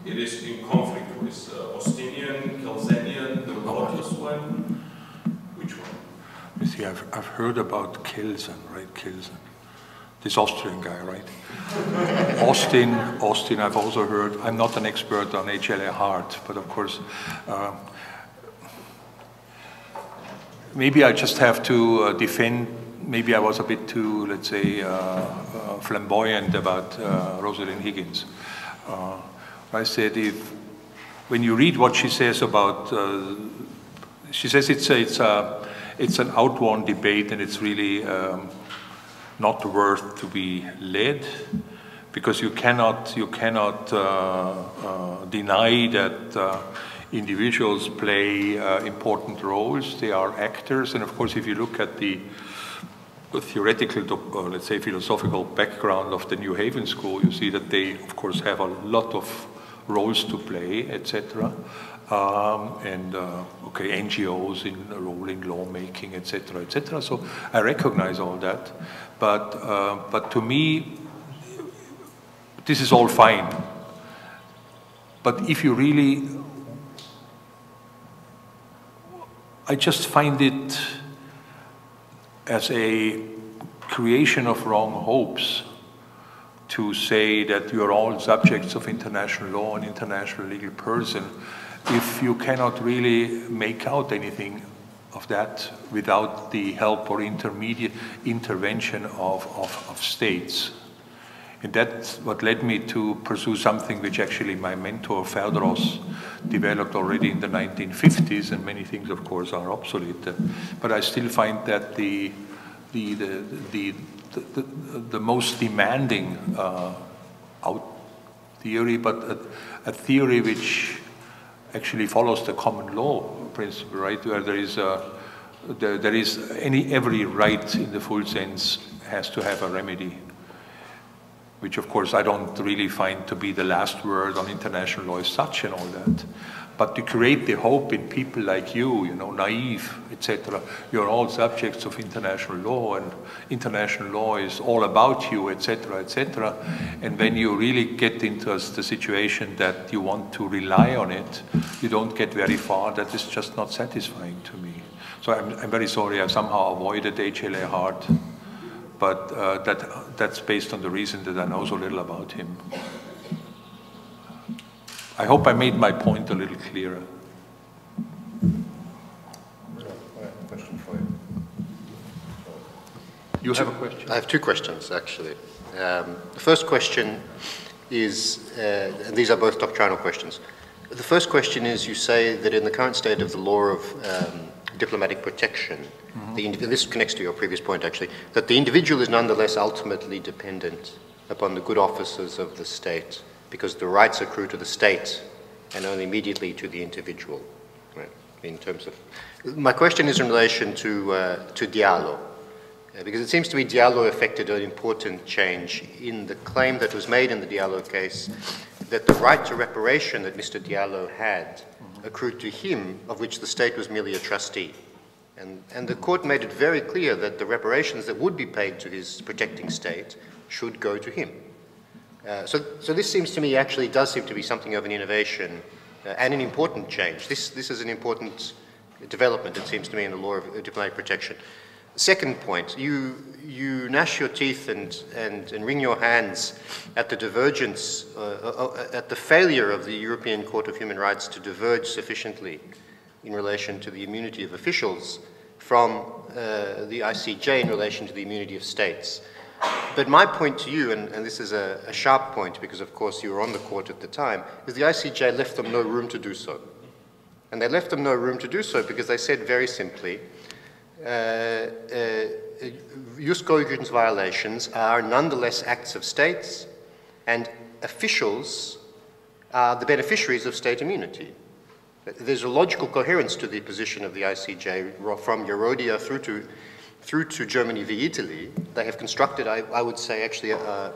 It is in conflict with Austinian, Kelsenian, the Waters one? Which one? You see, I've heard about Kelsen, right? Kelsen. This Austrian guy, right? Austin, I've also heard. I'm not an expert on HLA Hart, but of course, maybe I just have to defend, maybe I was a bit too, let's say, flamboyant about Rosalind Higgins. I said when you read what she says about, she says it's an outworn debate and it's really not worth to be led, because you cannot deny that individuals play important roles. They are actors, and of course, if you look at the theoretical, let's say, philosophical background of the New Haven School, you see that they, of course, have a lot of roles to play, etc. Okay, NGOs in a role in lawmaking, etc., etc. So I recognize all that, but to me, this is all fine. But if you really, I just find it as a creation of wrong hopes to say that you are all subjects of international law and international legal person if you cannot really make out anything of that without the help or intermediate intervention of states. And that's what led me to pursue something which actually my mentor Feodros developed already in the 1950s, and many things of course are obsolete. But I still find that the most demanding theory, but a theory which actually follows the common law principle, right? Where there is every right in the full sense has to have a remedy, which of course I don't really find to be the last word on international law as such and all that. But to create the hope in people like you know, naive, etc. You're all subjects of international law, and international law is all about you, etc., etc. And when you really get into the situation that you want to rely on it, you don't get very far. That is just not satisfying to me. So I'm very sorry I somehow avoided HLA hard, but that's based on the reason that I know so little about him. I hope I made my point a little clearer. I have a question for you. You have a question? I have two questions, actually. The first question is, and these are both doctrinal questions. The first question is, you say that in the current state of the law of diplomatic protection, this connects to your previous point, actually, that the individual is nonetheless ultimately dependent upon the good offices of the state, because the rights accrue to the state and only immediately to the individual. Right? In terms of, my question is in relation to Diallo, because it seems to me Diallo effected an important change in the claim that was made in the Diallo case that the right to reparation that Mr. Diallo had accrued to him, of which the state was merely a trustee. And the court made it very clear that the reparations that would be paid to his protecting state should go to him. So this seems to me actually does seem to be something of an innovation and an important change. This is an important development, it seems to me, in the law of diplomatic protection. Second point, you gnash your teeth and wring your hands at the divergence, at the failure of the European Court of Human Rights to diverge sufficiently in relation to the immunity of officials from the ICJ in relation to the immunity of states. But my point to you, and this is a sharp point because of course you were on the court at the time, is the ICJ left them no room to do so. And they left them no room to do so because they said very simply, jus cogens violations are nonetheless acts of states, and officials are the beneficiaries of state immunity. There's a logical coherence to the position of the ICJ from Eurodia through to Germany v. Italy. They have constructed, I would say, actually a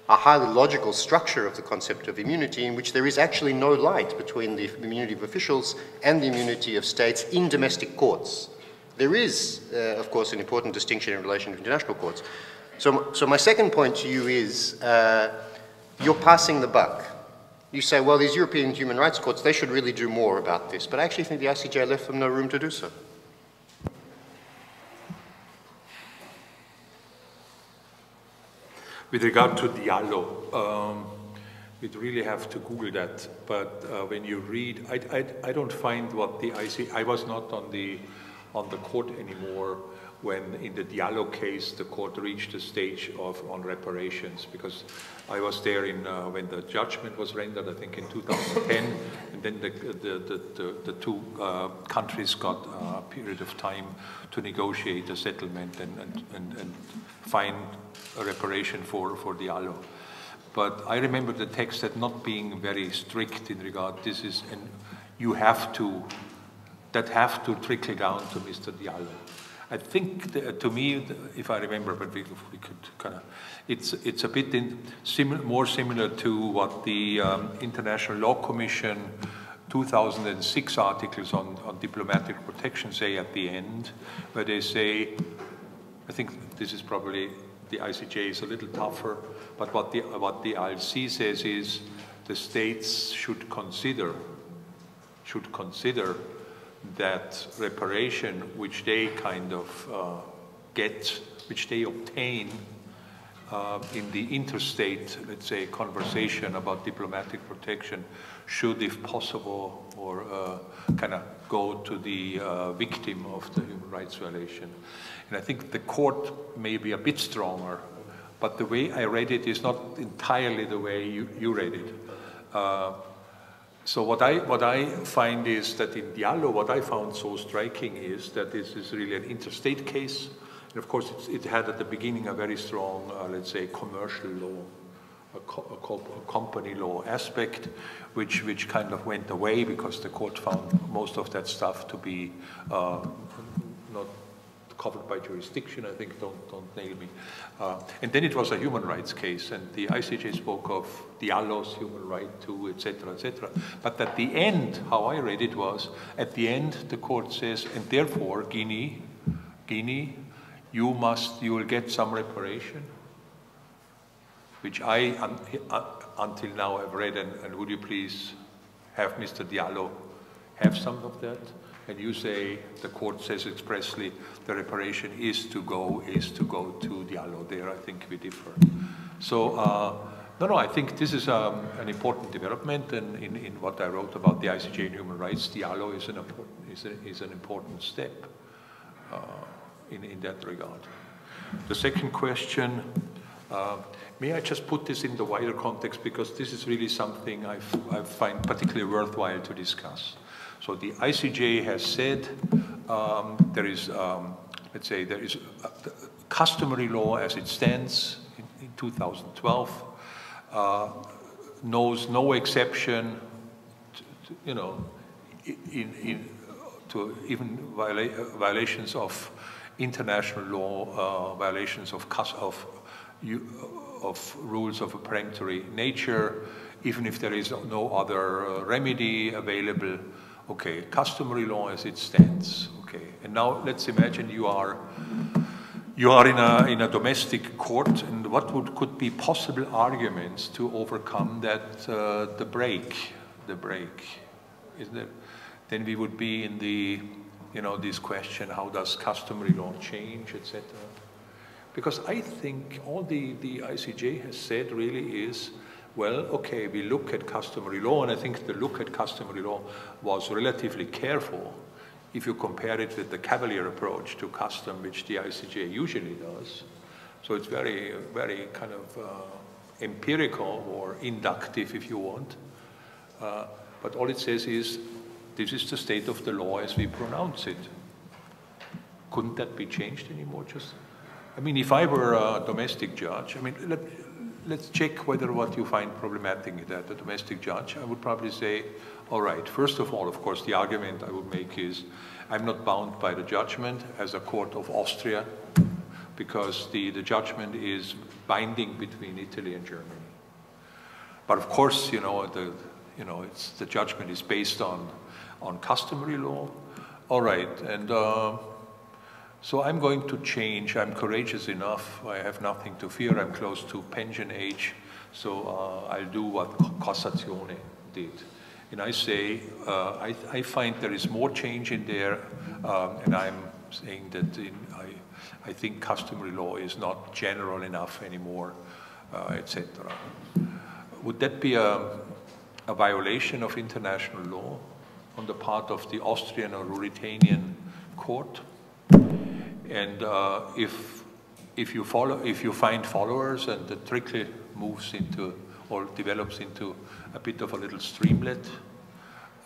highly logical structure of the concept of immunity in which there is actually no light between the immunity of officials and the immunity of states in domestic courts. There is, of course, an important distinction in relation to international courts. So my second point to you is, you're passing the buck. You say, well, these European human rights courts, they should really do more about this. But I actually think the ICJ left them no room to do so. With regard to Diallo, we'd really have to Google that. But when you read, I don't find what the I was not on the court anymore when in the Diallo case the court reached the stage on reparations, because I was there in when the judgment was rendered, I think in 2010, and then the two countries got a period of time to negotiate a settlement and find a reparation for Diallo. But I remember the text that not being very strict in regard, this is, and you have to, that have to trickle down to Mr. Diallo. I think, to me, if I remember, but we could kind of, it's a bit more similar to what the International Law Commission 2006 articles on diplomatic protection say at the end, where they say, I think this is probably, the ICJ is a little tougher, but what the ILC says is, the states should consider that reparation which they kind of which they obtain in the interstate, let's say, conversation about diplomatic protection should, if possible, or kind of go to the victim of the human rights violation. And I think the court may be a bit stronger, but the way I read it is not entirely the way you read it. So what I find is that in Diallo, what I found so striking is that this is really an interstate case. And of course, it had at the beginning a very strong, let's say, commercial law, a company law aspect, which kind of went away because the court found most of that stuff to be not covered by jurisdiction. I think, don't nail me. And then it was a human rights case, and the ICJ spoke of Diallo's human right to, etc., etc. But at the end, how I read it was, at the end, the court says, and therefore, Guinea, you will get some reparation, which I, until now, have read, and would you please have Mr. Diallo have some of that? And you say, the court says expressly, the reparation is to go to Diallo. There, I think we differ. So, no, I think this is an important development, and in what I wrote about the ICJ and human rights, Diallo is an important step in that regard. The second question, may I just put this in the wider context, because this is really something I find particularly worthwhile to discuss. So the ICJ has said there is, let's say, there is customary law as it stands in 2012, knows no exception, to even violations of international law, violations of rules of a peremptory nature, even if there is no other remedy available. Okay, customary law as it stands. Okay, and now let's imagine you are in a domestic court, and what could be possible arguments to overcome that the break, isn't it? Then we would be in the this question: how does customary law change, etc. Because I think all the ICJ has said really is, well, okay, we look at customary law, and I think the look at customary law was relatively careful if you compare it with the cavalier approach to custom, which the ICJ usually does. So it's very, very kind of empirical or inductive, if you want. But all it says is, this is the state of the law as we pronounce it. Couldn't that be changed anymore? I mean, if I were a domestic judge, I mean, let's check whether what you find problematic is that a domestic judge. I would probably say, all right, first of all, of course, the argument I would make is I'm not bound by the judgment as a court of Austria, because the judgment is binding between Italy and Germany. But of course, the judgment is based on customary law. All right, and so I'm going to change. I'm courageous enough. I have nothing to fear. I'm close to pension age, so I'll do what Cassazione did. And I say, I find there is more change in there, and I'm saying that I think customary law is not general enough anymore, etc. Would that be a violation of international law on the part of the Austrian or Ruritanian court? And if you find followers and the trickle moves into or develops into a bit of a little streamlet,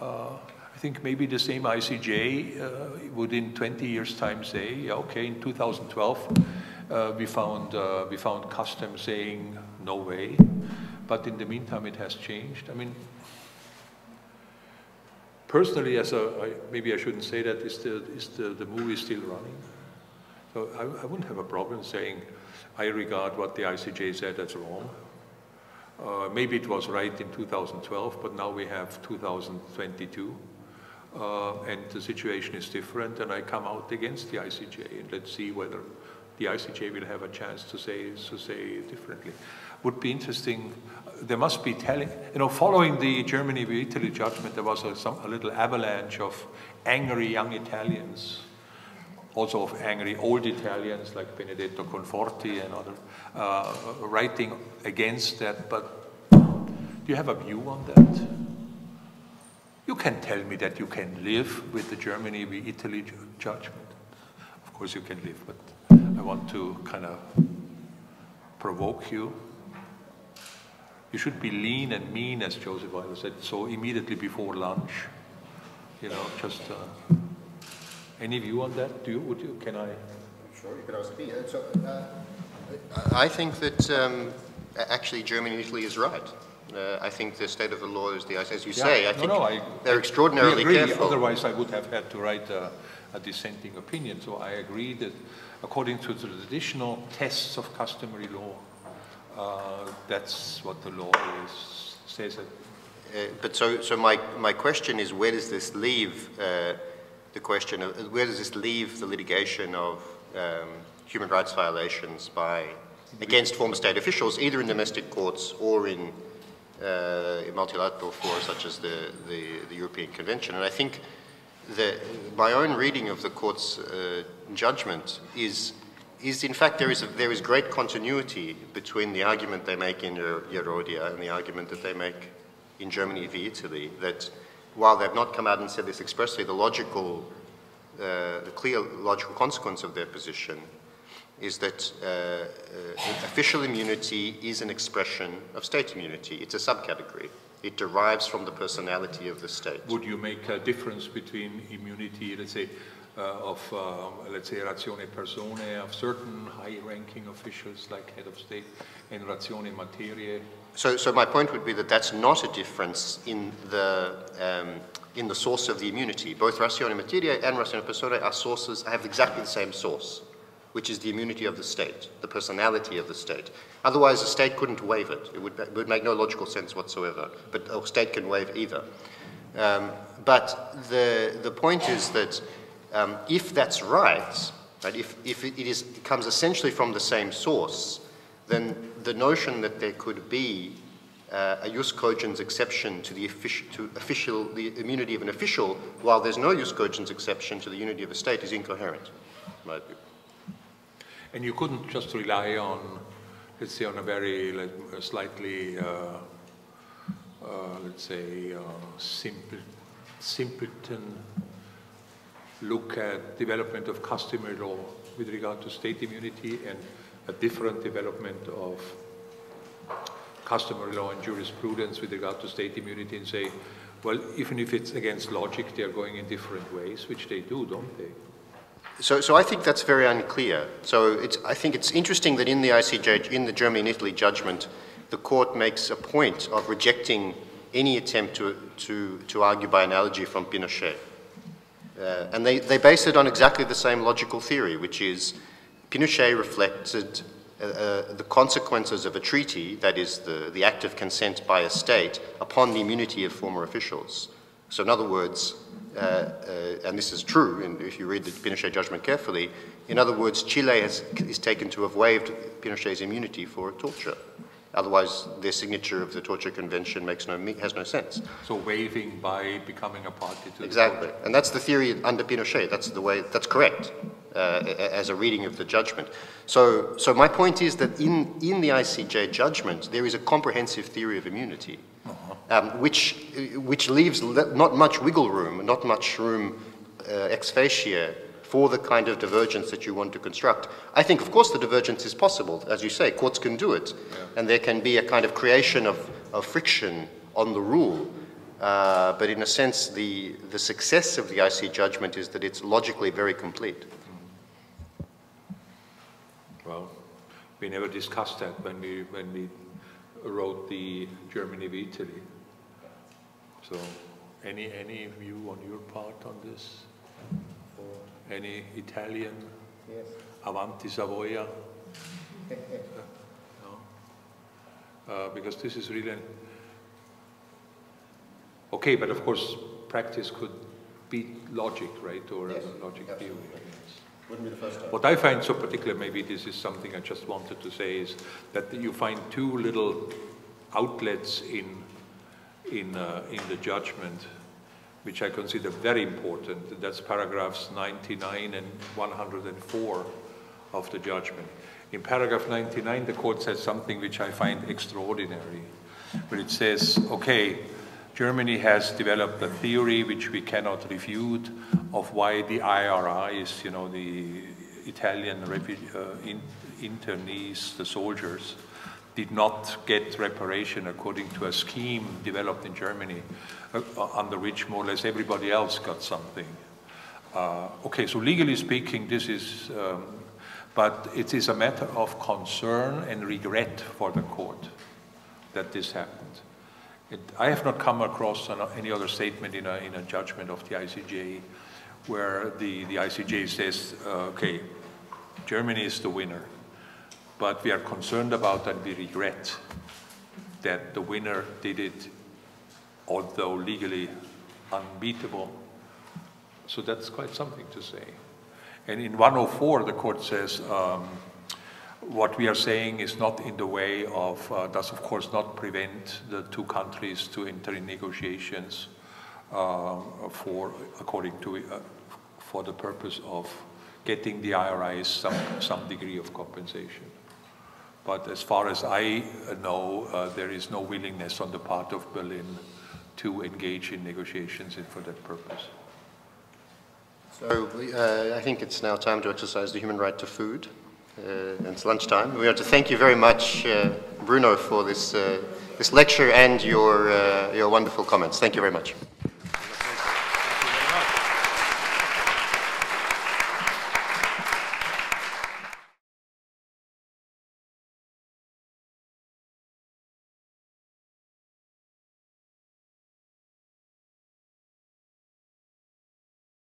I think maybe the same ICJ would in 20 years' time say, yeah, okay, in 2012 we found custom saying no way, but in the meantime it has changed. I mean, personally, maybe I shouldn't say that, is the movie still running? So I wouldn't have a problem saying I regard what the ICJ said as wrong. Maybe it was right in 2012, but now we have 2022, and the situation is different, and I come out against the ICJ, and let's see whether the ICJ will have a chance to say differently. Would be interesting. There must be telling, you know, following the Germany v. Italy judgment, there was a little avalanche of angry young Italians, also of angry old Italians like Benedetto Conforti and other, writing against that. But do you have a view on that? You can tell me that you can live with the Germany v. Italy judgment. Of course you can live, but I want to kind of provoke you. You should be lean and mean, as Joseph Weiler said, so immediately before lunch. You know, just any view on that? Can I? Sure, you could ask me. I think that actually Germany and Italy is right. I think the state of the law is as you say. I think they're extraordinarily careful. Otherwise, I would have had to write a dissenting opinion. So I agree that according to the traditional tests of customary law, that's what the law says. But so my question is, where does this leave the question of where does this leave the litigation of human rights violations against former state officials, either in domestic courts or in multilateral fora such as the European Convention? And I think that my own reading of the court's judgment is in fact there is great continuity between the argument they make in Yerodia and the argument that they make in Germany v. Italy, that while they've not come out and said this expressly, the clear logical consequence of their position is that official immunity is an expression of state immunity. It's a subcategory. It derives from the personality of the state. Would you make a difference between immunity, let's say, let's say, ratione personae of certain high-ranking officials like head of state and ratione materiae? So my point would be that that's not a difference in the source of the immunity. Both ratione materiae and ratione personae are sources, have exactly the same source, which is the immunity of the state, the personality of the state. Otherwise, the state couldn't waive it. It would make no logical sense whatsoever, but a state can waive either. But the point is that if that's right, if it comes essentially from the same source, then the notion that there could be a jus cogens exception to the immunity of an official, while there's no jus cogens exception to the unity of a state, is incoherent, in my view. And you couldn't just rely on, let's say, on a very slightly, let's say, simpleton look at development of customary law with regard to state immunity and a different development of customary law and jurisprudence with regard to state immunity and say, well, even if it's against logic, they're going in different ways, which they do, don't they? So I think that's very unclear. So I think it's interesting that in the ICJ, in the Germany and Italy judgment, the court makes a point of rejecting any attempt to argue by analogy from Pinochet. And they base it on exactly the same logical theory, which is Pinochet reflected the consequences of a treaty, that is the act of consent by a state, upon the immunity of former officials. So in other words, and this is true, and if you read the Pinochet judgment carefully, in other words, Chile is taken to have waived Pinochet's immunity for torture. Otherwise, their signature of the Torture Convention has no sense. So waiving by becoming a party to exactly, and that's the theory under Pinochet. That's the way. That's correct as a reading of the judgment. So my point is that in the ICJ judgment, there is a comprehensive theory of immunity, which leaves not much wiggle room, not much room ex facie for the kind of divergence that you want to construct. I think, of course, the divergence is possible. As you say, courts can do it. Yeah. And there can be a kind of creation of friction on the rule. But in a sense, the success of the IC judgment is that it's logically very complete. Well, we never discussed that when we wrote the Germany v. Italy. So any view on your part on this? Any Italian? Yes. Avanti Savoia? No? Because this is really... Okay, but of course, practice could beat logic, right? Or yes, logic theory. Yes. Wouldn't be the first time. What I find so particular, maybe this is something I just wanted to say, is that you find two little outlets in the judgment, which I consider very important. That's paragraphs 99 and 104 of the judgment. In paragraph 99, the court says something which I find extraordinary, where it says, okay, Germany has developed a theory which we cannot refute of why the IRIs, you know, the Italian internees, the soldiers, did not get reparation according to a scheme developed in Germany, under which more or less everybody else got something. Okay, so legally speaking, this is, but it is a matter of concern and regret for the court that this happened. I have not come across any other statement in a judgment of the ICJ where the ICJ says, okay, Germany is the winner, but we are concerned about and we regret that the winner did it, although legally unbeatable. So that's quite something to say. And in 104, the court says, what we are saying is not in the way of, does of course not prevent the two countries to enter in negotiations for the purpose of getting the IRIs some degree of compensation. But as far as I know, there is no willingness on the part of Berlin to engage in negotiations for that purpose. So I think it's now time to exercise the human right to food. It's lunchtime. We want to thank you very much, Bruno, for this lecture and your wonderful comments. Thank you very much.